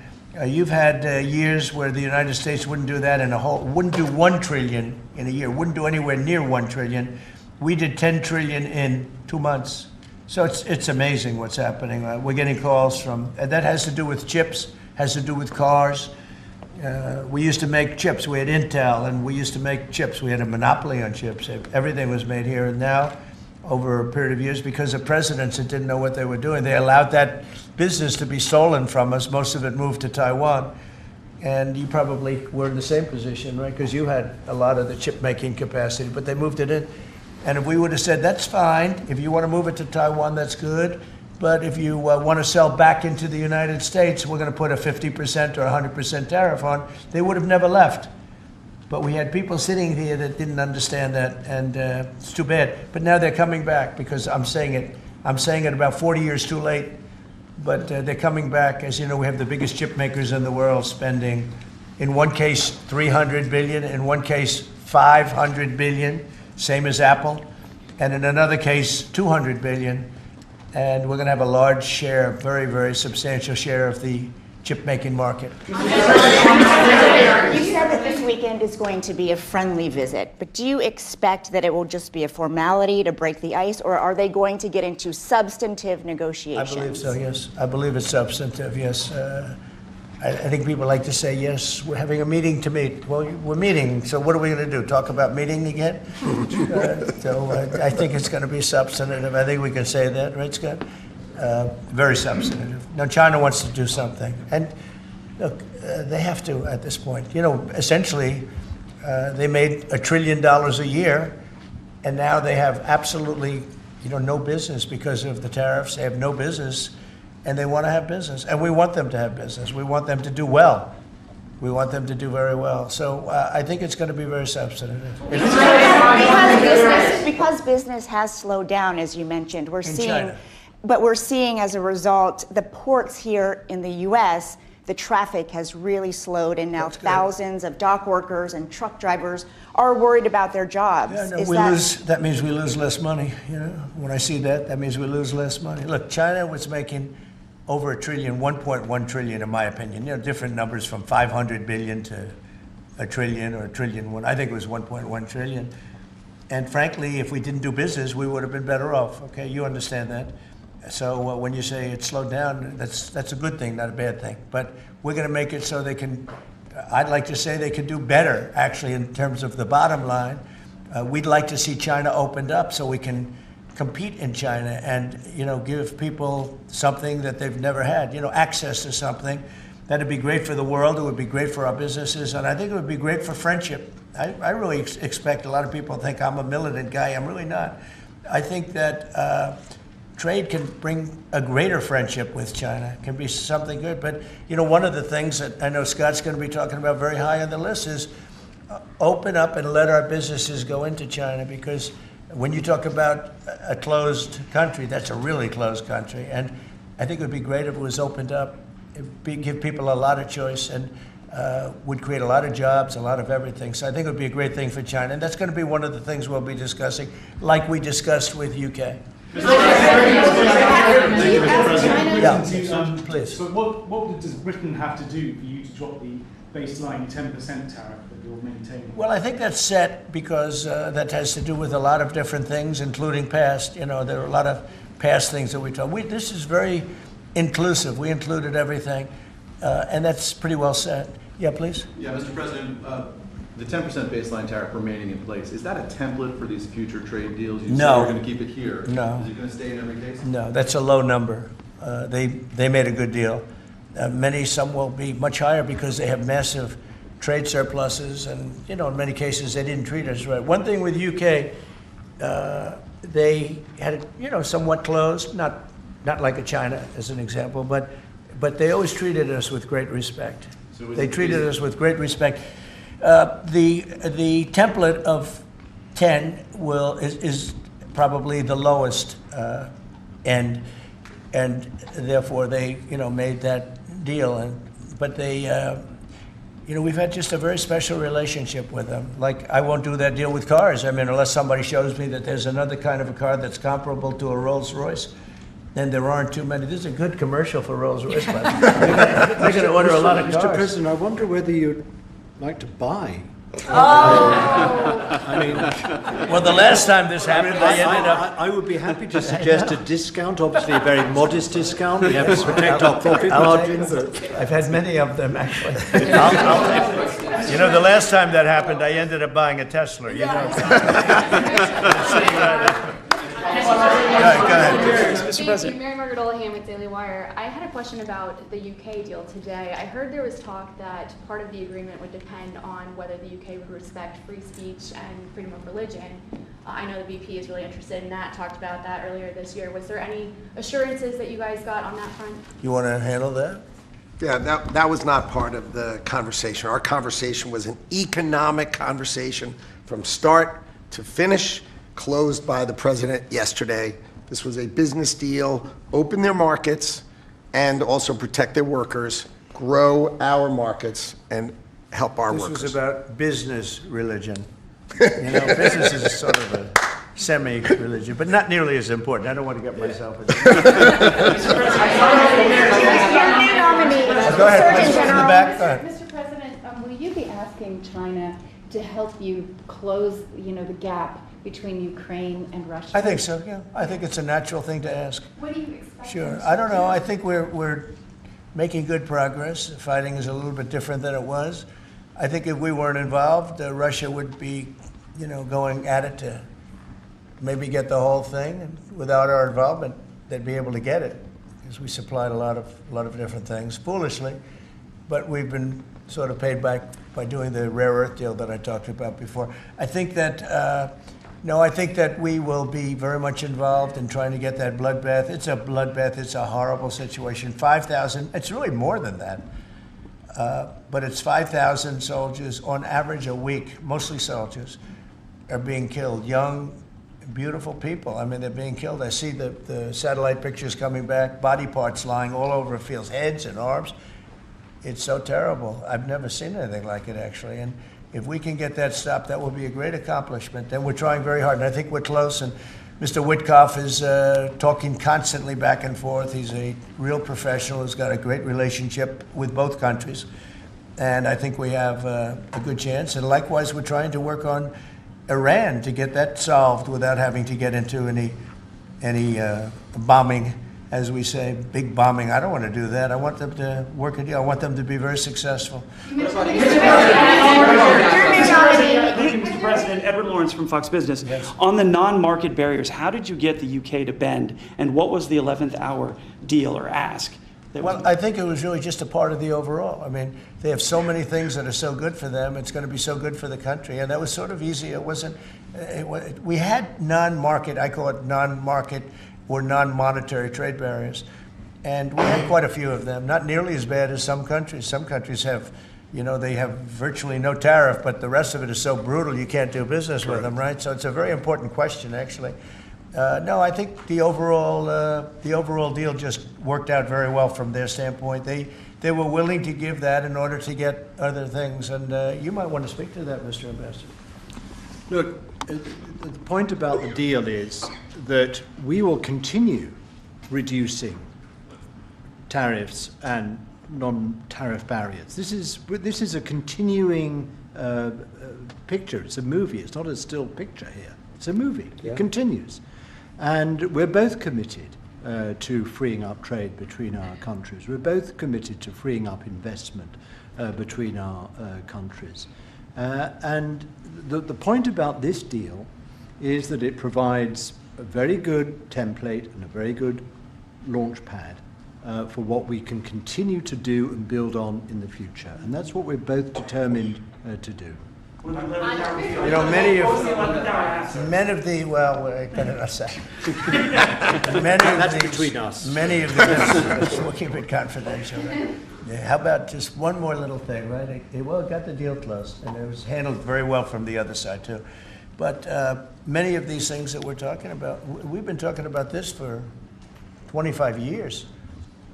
you've had years where the United States wouldn't do that wouldn't do 1 trillion in a year, wouldn't do anywhere near 1 trillion. We did 10 trillion in 2 months. So it's amazing what's happening. We're getting calls from, and that has to do with chips, has to do with cars. We used to make chips. We had Intel, and we used to make chips. We had a monopoly on chips. Everything was made here. And now, over a period of years, because of presidents that didn't know what they were doing, they allowed that business to be stolen from us. Most of it moved to Taiwan. And you probably were in the same position, right? Because you had a lot of the chip-making capacity, but they moved it in. And if we would have said, that's fine, if you want to move it to Taiwan, that's good. But if you want to sell back into the United States, we're going to put a 50% or 100% tariff on, they would have never left. But we had people sitting here that didn't understand that, and it's too bad. But now they're coming back, because I'm saying it about 40 years too late, but they're coming back. As you know, we have the biggest chip makers in the world spending, in one case, $300 billion, in one case, $500 billion, same as Apple, and in another case, $200 billion. And we're going to have a large share, very, very substantial share of the chip-making market. You said that this weekend is going to be a friendly visit, but do you expect that it will just be a formality to break the ice, or are they going to get into substantive negotiations? I believe so, yes. I believe it's substantive, yes. I think people like to say, yes, we're having a meeting to meet. Well, we're meeting, so what are we going to do, talk about meeting again? I think it's going to be substantive. I think we can say that, right, Scott? Very substantive. Now, China wants to do something. And look, they have to at this point. Essentially, they made $1 trillion a year, and now they have absolutely, no business because of the tariffs. They have no business, and they want to have business. And we want them to have business. We want them to do well. We want them to do very well. So I think it's going to be very substantive. Because business has slowed down, as you mentioned, we're seeing. China. But we're seeing, as a result, the ports here in the U.S., the traffic has really slowed, and now thousands of dock workers and truck drivers are worried about their jobs. Yeah, no, that means we lose less money. When I see that means we lose less money. Look, China was making over $1 trillion, 1.1 trillion, in my opinion. Different numbers from 500 billion to $1 trillion or $1 trillion. I think it was 1.1 trillion. And frankly, if we didn't do business, we would have been better off. Okay, you understand that. So when you say it slowed down, that's a good thing, not a bad thing. But we're going to make it so they can, I'd like to say they can do better, actually, in terms of the bottom line. We'd like to see China opened up so we can compete in China and, give people something that they've never had, access to something. That'd be great for the world. It would be great for our businesses. And I think it would be great for friendship. I really expect, a lot of people think I'm a militant guy. I'm really not. I think that trade can bring a greater friendship with China, can be something good. But, one of the things that I know Scott's going to be talking about very high on the list is open up and let our businesses go into China, because when you talk about a closed country, that's a really closed country. And I think it would be great if it was opened up, give people a lot of choice, and would create a lot of jobs, a lot of everything. So I think it would be a great thing for China. And that's going to be one of the things we'll be discussing, like we discussed with UK. Please. So what does Britain have to do for you to drop the baseline 10% tariff that you're maintaining? Well, I think that's set because that has to do with a lot of different things, including past. There are a lot of past things that we talk. This is very inclusive. We included everything, and that's pretty well set. Yeah, please. Yeah, Mr. President, the 10% baseline tariff remaining in place, is that a template for these future trade deals? You No. say you're going to keep it here. No. Is it going to stay in every case? No, that's a low number. They made a good deal. Some will be much higher because they have massive trade surpluses, and in many cases they didn't treat us right. One thing with UK, they had it somewhat closed, not like a China as an example, but they always treated us with great respect. They treated us with great respect. The template of 10 is probably the lowest end, and therefore they, made that deal. But they, we've had just a very special relationship with them. Like, I won't do that deal with cars. I mean, unless somebody shows me that there's another kind of a car that's comparable to a Rolls Royce, then there aren't too many. This is a good commercial for Rolls Royce. They're going to order a lot of cars. Mr. President, I wonder whether you'd like to buy. I mean, well, the last time this happened, I would be happy to suggest a discount, obviously a very modest discount. We have to protect our profit margins. I've had many of them, actually. The last time that happened, I ended up buying a Tesla. Go ahead. Mr. President. Mary Margaret Olahan with Daily Wire. I had a question about the UK deal today. I heard there was talk that part of the agreement would depend on whether the UK would respect free speech and freedom of religion. I know the VP is really interested in that, talked about that earlier this year. Was there any assurances that you guys got on that front? You want to handle that? Yeah, that was not part of the conversation. Our conversation was an economic conversation from start to finish, closed by the president yesterday. This was a business deal, open their markets, and also protect their workers, grow our markets, and help our workers. This was about business religion. Business is sort of a semi-religion, but not nearly as important. I don't want to get myself into Go ahead, please, in the back. Go ahead. Mr. President, will you be asking China to help you close, the gap between Ukraine and Russia? I think so, yeah. I think it's a natural thing to ask. What do you expect? Sure. I don't know. I think we're making good progress. The fighting is a little bit different than it was. I think if we weren't involved, Russia would be, going at it to maybe get the whole thing. And without our involvement, they'd be able to get it, because we supplied a lot of different things, foolishly. But we've been sort of paid back by doing the rare earth deal that I talked about before. I think that I think that we will be very much involved in trying to get that bloodbath. It's a bloodbath. It's a horrible situation. 5,000. It's really more than that. But it's 5,000 soldiers on average a week, mostly soldiers, are being killed. Young, beautiful people. I mean, they're being killed. I see the satellite pictures coming back, body parts lying all over fields, heads and arms. It's so terrible. I've never seen anything like it, actually. And if we can get that stopped, that will be a great accomplishment. And we're trying very hard, and I think we're close. And Mr. Witkoff is talking constantly back and forth. He's a real professional who's got a great relationship with both countries. And I think we have a good chance. And likewise, we're trying to work on Iran to get that solved without having to get into any bombing, as we say, big bombing. I don't want to do that. I want them to work a deal. I want them to be very successful. Mr. President, Edward Lawrence from Fox Business. Yes. On the non-market barriers, how did you get the UK to bend, and what was the 11th hour deal or ask? Well, I think it was really just a part of the overall. I mean, they have so many things that are so good for them. It's going to be so good for the country. And that was sort of easy. It wasn't, we had non-market, I call it non-market or non-monetary trade barriers. And we had quite a few of them, not nearly as bad as some countries. Some countries have, they have virtually no tariff, but the rest of it is so brutal you can't do business with them, right? So it's a very important question, actually. No, I think the overall deal just worked out very well from their standpoint. They were willing to give that in order to get other things, and you might want to speak to that, Mr. Ambassador. Look, the point about the deal is that we will continue reducing tariffs and non-tariff barriers. This is a continuing picture. It's a movie. It's not a still picture here. It's a movie. Yeah. It continues. And we're both committed to freeing up trade between our countries. We're both committed to freeing up investment between our countries. And the point about this deal is that it provides a very good template and a very good launch pad for what we can continue to do and build on in the future. And that's what we're both determined to do. Many of the we'll keep it confidential. Yeah, how about just one more little thing, right? It got the deal closed, and it was handled very well from the other side too. But many of these things that we're talking about, we've been talking about this for 25 years.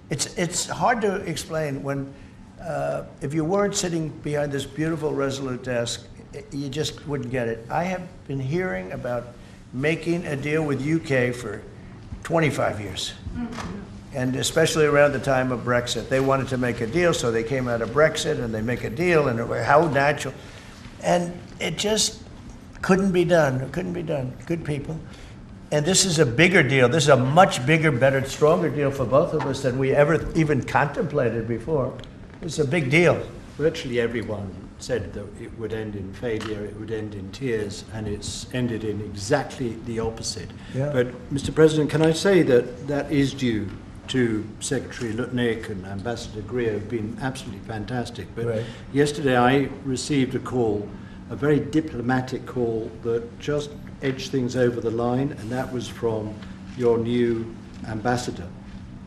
It's hard to explain when, if you weren't sitting behind this beautiful Resolute desk, you just wouldn't get it. I have been hearing about making a deal with UK for 25 years. And especially around the time of Brexit. They wanted to make a deal, so they came out of Brexit and they make a deal, and how natural. And it just couldn't be done. It couldn't be done. Good people. And this is a bigger deal. This is a much bigger, better, stronger deal for both of us than we ever even contemplated before. It's a big deal. Virtually everyone said that it would end in failure, it would end in tears, and it's ended in exactly the opposite. Yeah. But, Mr. President, can I say that that is due to Secretary Lutnick and Ambassador Greer, have been absolutely fantastic. But Right. yesterday I received a call, a very diplomatic call that just edged things over the line, and that was from your new ambassador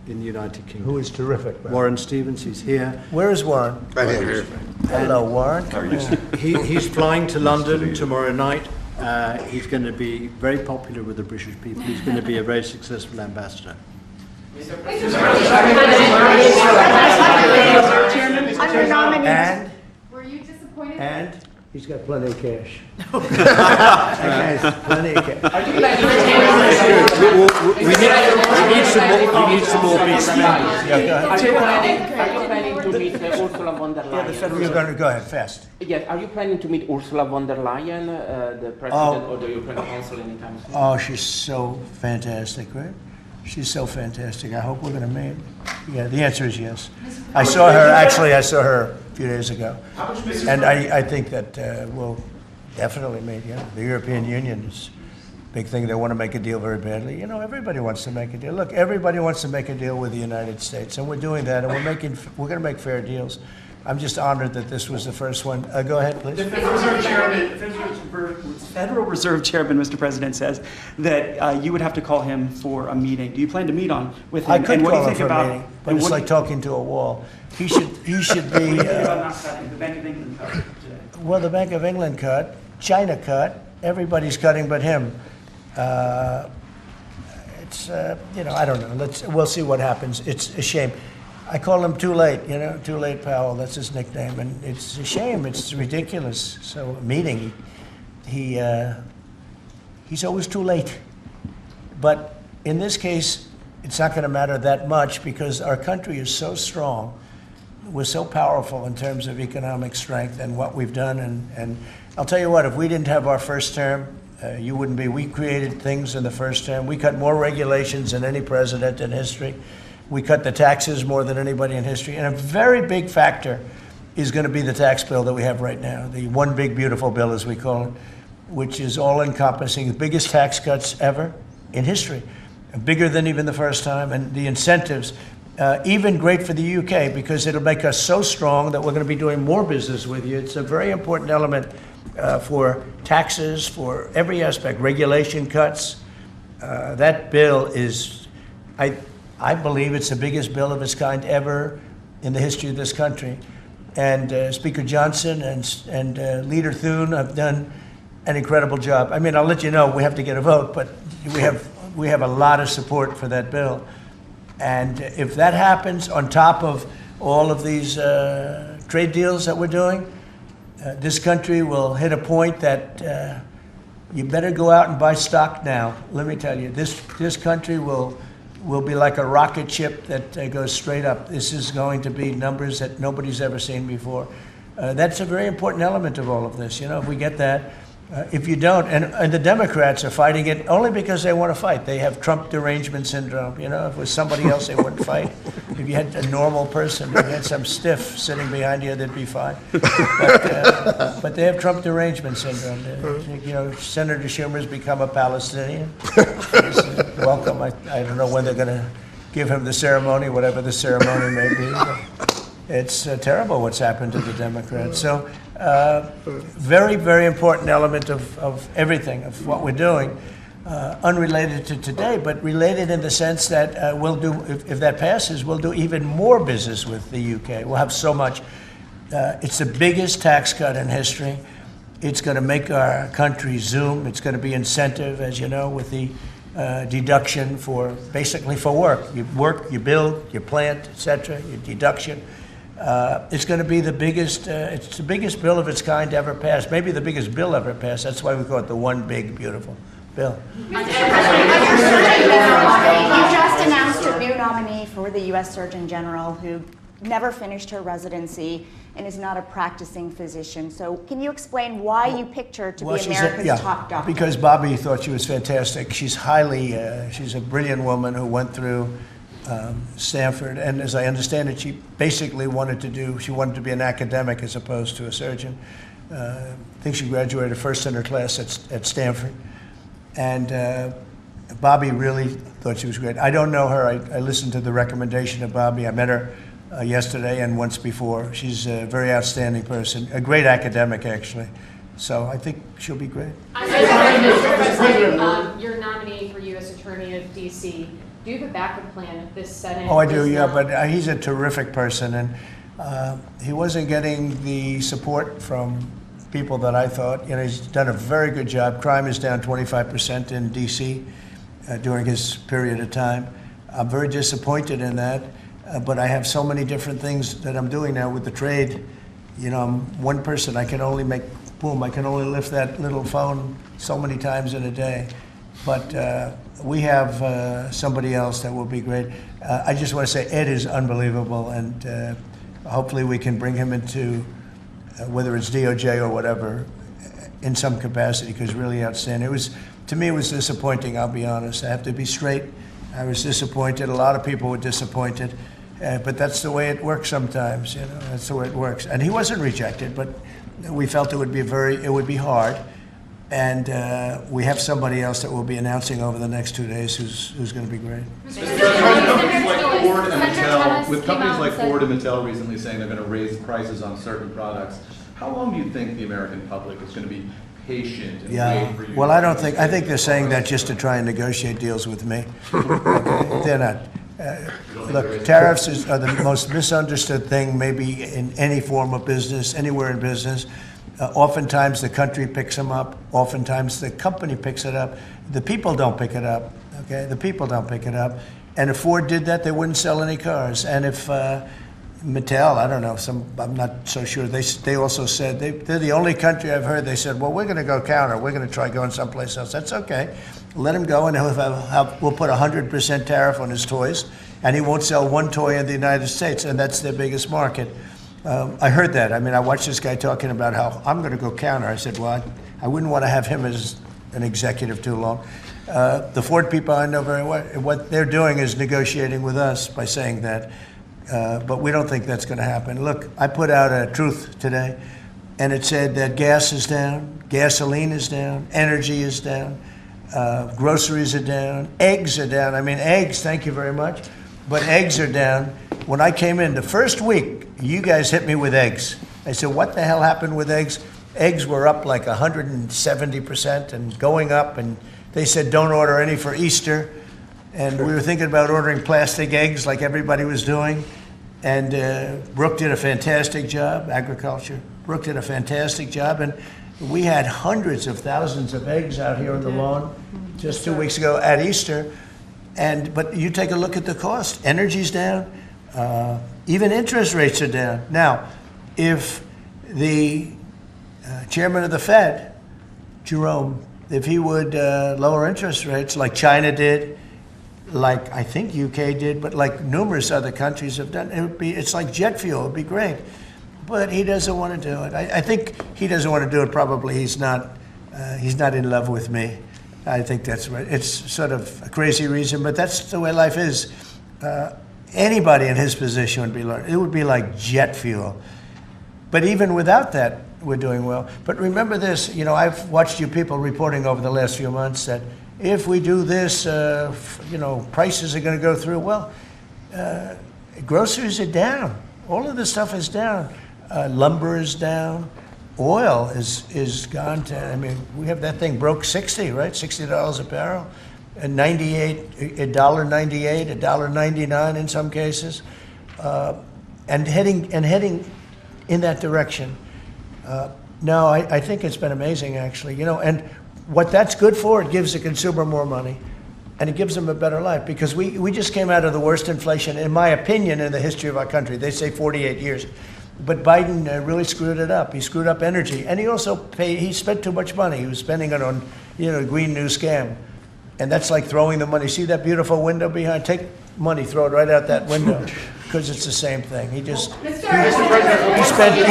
in the United Kingdom. Who is terrific. Right? Warren Stevens, he's here. Where is Warren? Right here. Hello, Warren. He's flying to London tomorrow night. He's going to be very popular with the British people. He's going to be a very successful ambassador. Under nominee. And? Were you disappointed? And? He's got plenty of cash. That guy's plenty of cash. We need some more peace. Yeah, go ahead. Are you planning to meet Ursula von der Leyen? You're going to go ahead, fast. Yes, are you planning to meet Ursula von der Leyen, the president or the European Council anytime soon? Oh, she's so fantastic, right? She's so fantastic. I hope we're going to meet. Yeah, the answer is yes. I saw her a few days ago. And I think that we'll definitely meet, yeah. The European Union is a big thing. They want to make a deal very badly. You know, everybody wants to make a deal. Look, everybody wants to make a deal with the United States, and we're doing that, and we're going to make fair deals. I'm just honored that this was the first one. Go ahead, please. The Federal Reserve Chairman, Mr. President, says that you would have to call him for a meeting. Do you plan to meet with him? I could and what call do him you think for about a meeting, but it's like talking to a wall. He should be. What do you think about not cutting? The Bank of England cut today. Well, the Bank of England cut, China cut, everybody's cutting but him. It's I don't know. We'll see what happens. It's a shame. I call him Too Late, Too Late Powell. That's his nickname, and it's a shame. It's ridiculous. So a meeting, he's always too late. But in this case, it's not going to matter that much because our country is so strong. We're so powerful in terms of economic strength and what we've done. And I'll tell you what, if we didn't have our first term, you wouldn't be. We created things in the first term. We cut more regulations than any president in history. We cut the taxes more than anybody in history. And a very big factor is going to be the tax bill that we have right now, the one big beautiful bill, as we call it, which is all-encompassing, the biggest tax cuts ever in history, bigger than even the first time. And the incentives, even great for the UK, because it'll make us so strong that we're going to be doing more business with you. It's a very important element for taxes, for every aspect, regulation cuts. That bill is, I believe it's the biggest bill of its kind ever in the history of this country. And Speaker Johnson and Leader Thune have done an incredible job. I mean, I'll let you know we have to get a vote, but we have a lot of support for that bill. And if that happens on top of all of these trade deals that we're doing, this country will hit a point that you better go out and buy stock now. Let me tell you, this country will be like a rocket ship that goes straight up. This is going to be numbers that nobody's ever seen before. That's a very important element of all of this. If we get that. If you don't, and the Democrats are fighting it only because they want to fight. They have Trump derangement syndrome. If it was somebody else, they wouldn't fight. If you had a normal person, if you had some stiff sitting behind you, they'd be fine. But they have Trump derangement syndrome. Senator Schumer's become a Palestinian. Welcome. I don't know when they're going to give him the ceremony, whatever the ceremony may be. It's terrible what's happened to the Democrats. So very, very important element of everything, of what we're doing, unrelated to today, but related in the sense that we'll do, if that passes, we'll do even more business with the UK. We'll have so much. It's the biggest tax cut in history. It's going to make our country zoom. It's going to be incentive, as you know, with the deduction for basically for work. You work, you build, you plant, etc. Your deduction. It's going to be the biggest. It's the biggest bill of its kind ever passed. Maybe the biggest bill ever passed. That's why we call it the one big beautiful bill. You just announced a new nominee for the U.S. Surgeon General who never finished her residency and is not a practicing physician. So can you explain why you picked her to be America's top doctor? Because Bobby thought she was fantastic. She's she's a brilliant woman who went through Stanford, and as I understand it, she basically wanted to be an academic as opposed to a surgeon. I think she graduated first in her class at Stanford. And Bobby really thought she was great. I don't know her. I listened to the recommendation of Bobby. I met her yesterday and once before. She's a very outstanding person, a great academic, actually. So I think she'll be great. Your nominee for U.S. Attorney of D.C., do you have a backup plan if this Senate? Oh, I do, yeah, but he's a terrific person, and he wasn't getting the support from people that I thought. You know, he's done a very good job. Crime is down 25% in D.C. During his period of time. I'm very disappointed in that, but I have so many different things that I'm doing now with the trade. You know, I'm one person. I can only I can only lift that little phone so many times in a day. But we have somebody else that will be great. I just want to say Ed is unbelievable, and hopefully we can bring him into whether it's DOJ or whatever, in some capacity, because really outstanding. To me, it was disappointing, I'll be honest. I have to be straight. I was disappointed. A lot of people were disappointed. But that's the way it works sometimes, you know. That's the way it works. And he wasn't rejected, but we felt it would be hard. And we have somebody else that we'll be announcing over the next 2 days who's going to be great. With companies like Ford and Mattel recently saying they're going to raise prices on certain products, how long do you think the American public is going to be patient and wait for you? Well, I think they're saying that just to try and negotiate deals with me. Okay? They're not. Look, tariffs are the most misunderstood thing maybe in any form of business, anywhere in business. Oftentimes the country picks them up. Oftentimes the company picks it up. The people don't pick it up. Okay, the people don't pick it up. And if Ford did that, they wouldn't sell any cars. And if Mattel, I don't know, I'm not so sure. They also said they're the only country I've heard. They said, well, we're going to go counter. We're going to try going someplace else. That's okay. Let him go, and we'll put 100% tariff on his toys, and he won't sell one toy in the United States, and that's their biggest market. I heard that. I mean, I watched this guy talking about how I'm going to go counter. I said, well, I wouldn't want to have him as an executive too long. The Ford people I know very well. What they're doing is negotiating with us by saying that. But we don't think that's going to happen. Look, I put out a truth today, and it said that gas is down, gasoline is down, energy is down, groceries are down, eggs are down. I mean, eggs, thank you very much, but eggs are down. When I came in the first week, you guys hit me with eggs. I said, what the hell happened with eggs? Eggs were up like 170% and going up, and they said don't order any for Easter. And we were thinking about ordering plastic eggs like everybody was doing. And Brooke did a fantastic job, agriculture. Brooke did a fantastic job. And we had hundreds of thousands of eggs out here on the lawn just 2 weeks ago at Easter. But you take a look at the cost. Energy's down. Even interest rates are down. Now, if the chairman of the Fed, Jerome, if he would lower interest rates like China did, like I think UK did, but like numerous other countries have done, it's like jet fuel. It'd be great. But he doesn't want to do it. I think he doesn't want to do it. Probably he's not in love with me. I think that's right. It's sort of a crazy reason, but that's the way life is. Anybody in his position would be like jet fuel. But even without that, we're doing well. But remember this, you know, I've watched you people reporting over the last few months that if we do this, you know, prices are going to go through. Well, groceries are down. All of this stuff is down. Lumber is down. Oil is gone to, I mean, we have that thing broke 60, right? $60 a barrel. And $1.98, $1.99 in some cases. And heading in that direction. No, I think it's been amazing, actually. You know, and what that's good for, it gives the consumer more money, and it gives them a better life, because we just came out of the worst inflation, in my opinion, in the history of our country. They say 48 years. But Biden really screwed it up. He screwed up energy. And he also he spent too much money. He was spending it on, you know, Green New Scam. And that's like throwing the money. See that beautiful window behind? Take money, throw it right out that window, because it's the same thing. He just, he spent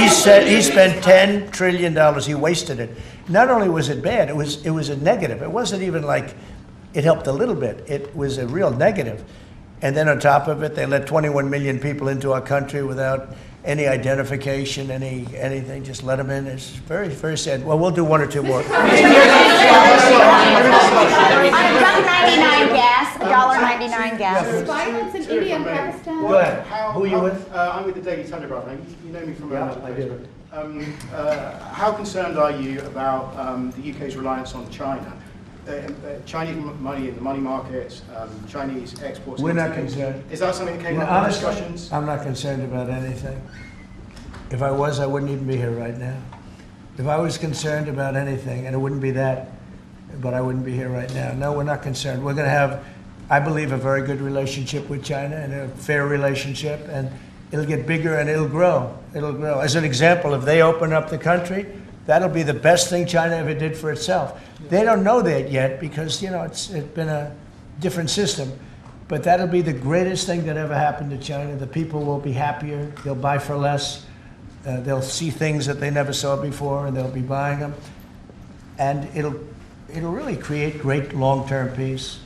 $10 trillion. He wasted it. Not only was it bad, it was a negative. It wasn't even like it helped a little bit. It was a real negative. And then on top of it, they let 21 million people into our country without any identification, anything, just let them in. It's very, very sad. Well, we'll do one or two more. $1.99 gas, $1.99 gas. Violence in India and Pakistan. Go ahead. Who are you with? I'm with the Daily Telegraph. You know me from Yeah, I do. How concerned are you about the UK's reliance on China? Chinese money in the money markets, Chinese exports. We're not concerned. Is that something that came up in discussions? I'm not concerned about anything. If I was, I wouldn't even be here right now. If I was concerned about anything, and it wouldn't be that, but I wouldn't be here right now. No, we're not concerned. We're going to have, I believe, a very good relationship with China, and a fair relationship, and it'll get bigger and it'll grow. It'll grow. As an example, if they open up the country, that'll be the best thing China ever did for itself. They don't know that yet, because, you know, it's been a different system. But that'll be the greatest thing that ever happened to China. The people will be happier. They'll buy for less. They'll see things that they never saw before, and they'll be buying them. And it'll really create great long-term peace.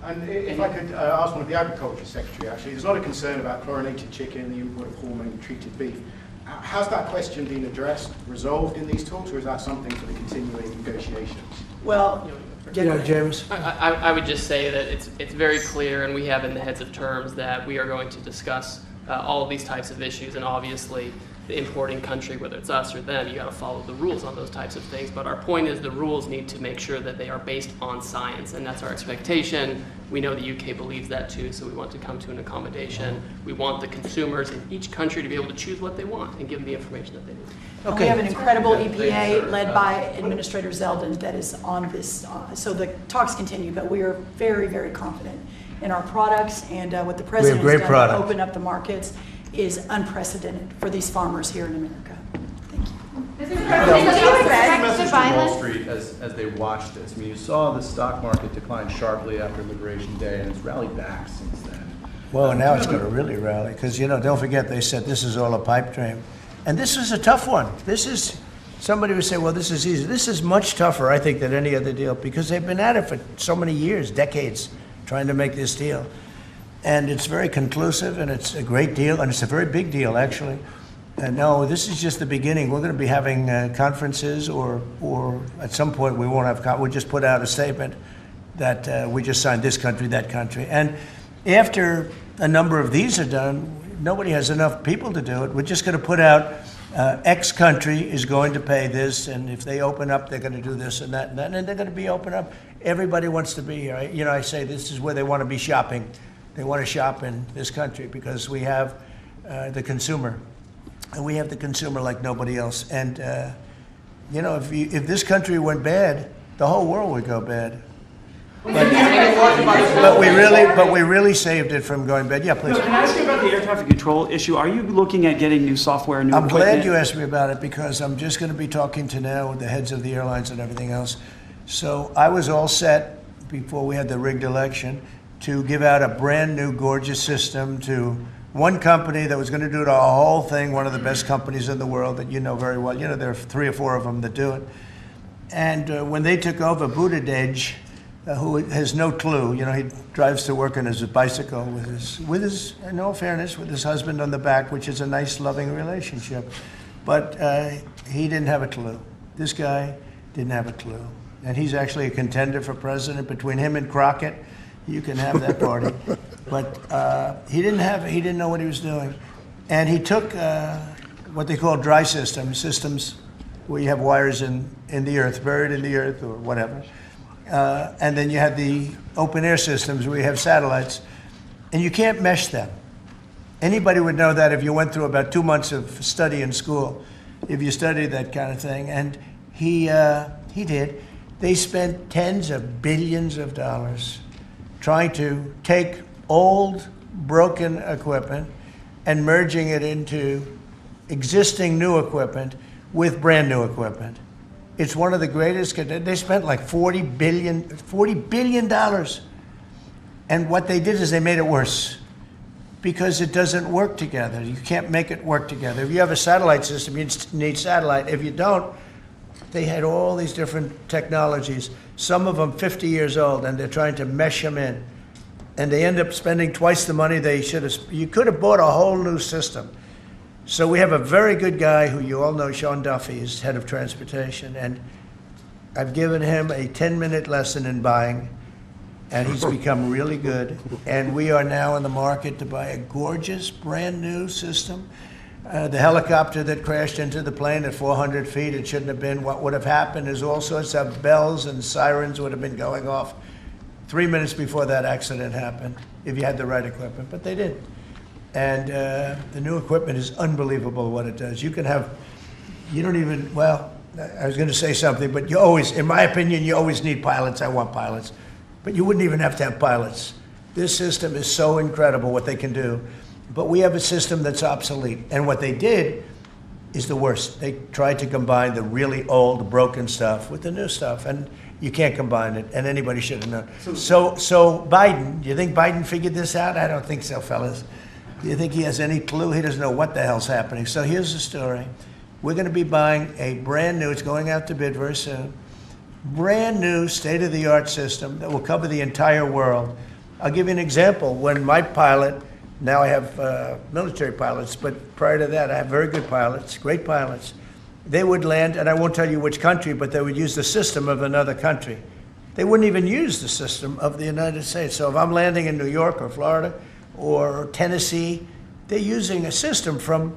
And if I could ask one of the Agriculture Secretary, actually, there's a lot of concern about chlorinated chicken, the import of hormone-treated beef. Has that question been addressed, resolved in these talks, or is that something for the continuing negotiations? Well, James. I would just say that it's very clear, and we have in the heads of terms that we are going to discuss all of these types of issues, and obviously the importing country, whether it's us or them, you got to follow the rules on those types of things. But our point is the rules need to make sure that they are based on science, and that's our expectation. We know the UK believes that too, so we want to come to an accommodation. We want the consumers in each country to be able to choose what they want and give them the information that they need. Okay. We have an incredible EPA led by Administrator Zeldin that is on this. So the talks continue, but we are very, very confident in our products, and what the President has done to open up the markets is unprecedented for these farmers here in America. Thank you. Do you expect Wall Street as they watched this? I mean, you saw the stock market decline sharply after Liberation Day, and it's rallied back since then. Well, now it's going to really rally, because, you know, don't forget they said this is all a pipe dream. And this is a tough one. This is, somebody would say, well, this is easy. This is much tougher, I think, than any other deal, because they've been at it for so many years, decades, trying to make this deal. And it's very conclusive, and it's a great deal, and it's a very big deal, actually. And no, this is just the beginning. We're going to be having conferences, or at some point we won't have, we'll just put out a statement that we just signed this country, that country. And after a number of these are done, nobody has enough people to do it. We're just going to put out X country is going to pay this, and if they open up, they're going to do this and that, and they're going to be open up. Everybody wants to be here. I say this is where they want to be shopping. They want to shop in this country because we have the consumer. And we have the consumer like nobody else. And, if this country went bad, the whole world would go bad. But we really saved it from going bad. Yeah, please. Can I ask you about the air traffic control issue? Are you looking at getting new software, new equipment? I'm glad you asked me about it, because I'm just going to be talking to now with the heads of the airlines and everything else. So I was all set before we had the rigged election to give out a brand new gorgeous system to one company that was going to do the whole thing, one of the best companies in the world that you know very well. You know, there are 3 or 4 of them that do it. And when they took over, Buttigieg, who has no clue, he drives to work on his bicycle with his, in all fairness, with his husband on the back, which is a nice, loving relationship. But he didn't have a clue. This guy didn't have a clue. And he's actually a contender for president. Between him and Crockett, you can have that party. But he didn't know what he was doing. And he took what they call dry systems where you have wires in the earth, buried in the earth or whatever. And then you have the open air systems where you have satellites, and you can't mesh them. Anybody would know that if you went through about 2 months of study in school. if you study that kind of thing. And he did. They spent tens of billions of dollars trying to take old, broken equipment and merging it into existing new equipment with brand new equipment. It's one of the greatest. They spent like $40 billion. And what they did is they made it worse because it doesn't work together. You can't make it work together. If you have a satellite system, you need satellite. If you don't, they had all these different technologies, some of them 50 years old, and they're trying to mesh them in. And they end up spending twice the money they should have. You could have bought a whole new system. So we have a very good guy who you all know, Sean Duffy, is head of transportation. And I've given him a 10-minute lesson in buying, and he's become really good. And we are now in the market to buy a gorgeous, brand new system. The helicopter that crashed into the plane at 400 feet, it shouldn't have been. What would have happened is all sorts of bells and sirens would have been going off 3 minutes before that accident happened, if you had the right equipment, but they didn't. And the new equipment is unbelievable what it does. You can have, you don't even, well, I was going to say something, but you always, in my opinion, you always need pilots. I want pilots. But you wouldn't even have to have pilots. This system is so incredible what they can do. But we have a system that's obsolete. And what they did is the worst. They tried to combine the really old, broken stuff with the new stuff. And you can't combine it. And anybody should have known. So Biden, do you think Biden figured this out? I don't think so, fellas. Do you think he has any clue? He doesn't know what the hell's happening. So here's the story. We're going to be buying a brand new, it's going out to bid very soon, brand new state-of-the-art system that will cover the entire world. I'll give you an example. When my pilot, now I have military pilots, but prior to that I have very good pilots, great pilots. They would land, and I won't tell you which country, but they would use the system of another country. They wouldn't even use the system of the United States. So if I'm landing in New York or Florida or Tennessee, they're using a system from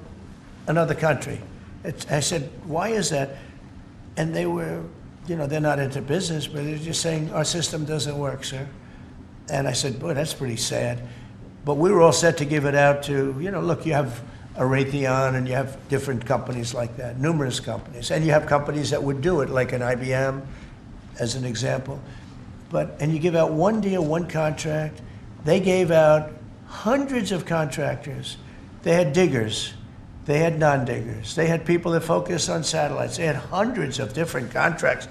another country. I said, why is that? And they were, you know, they're not into business, but they're just saying, our system doesn't work, sir. And I said, boy, that's pretty sad. But we were all set to give it out to, you know, look, you have a Raytheon and you have different companies like that, numerous companies. And you have companies that would do it, like an IBM, as an example. And you give out one deal, one contract. They gave out hundreds of contractors. They had diggers. They had non-diggers. They had people that focused on satellites. They had hundreds of different contracts.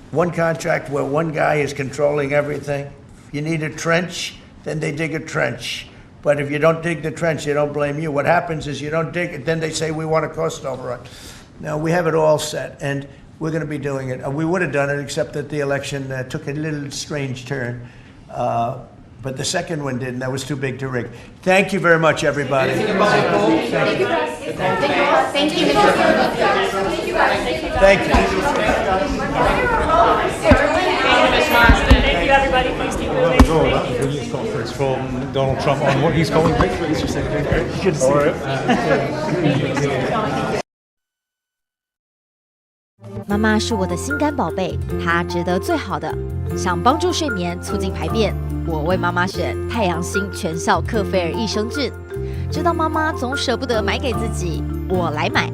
One contract where one guy is controlling everything. If you need a trench, then they dig a trench. But if you don't dig the trench, they don't blame you. What happens is you don't dig it, then they say we want a cost overrun. Now, we have it all set, and we're going to be doing it. We would have done it, except that the election took a little strange turn. But the second one didn't. That was too big to rig. Thank you very much, everybody. Thank you, guys. Thank you. Thank you. Thank you, everybody. Please keep moving. That was a news conference from Donald Trump on what he's calling victory. Good to see you. 妈妈是我的心肝宝贝，她值得最好的。想帮助睡眠，促进排便，我为妈妈选太阳星全效克菲尔益生菌。知道妈妈总舍不得买给自己，我来买。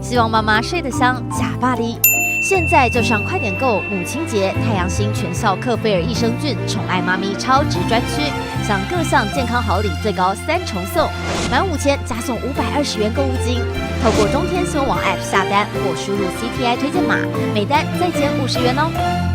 希望妈妈睡得香，假巴黎。现在就上快点购母亲节太阳星全效克菲尔益生菌宠爱妈咪超值专区，享各项健康好礼最高3重送，满5000加送520元购物金。透过中天新闻网 App 下单或输入 CTI 推荐码，每单再减50元哦。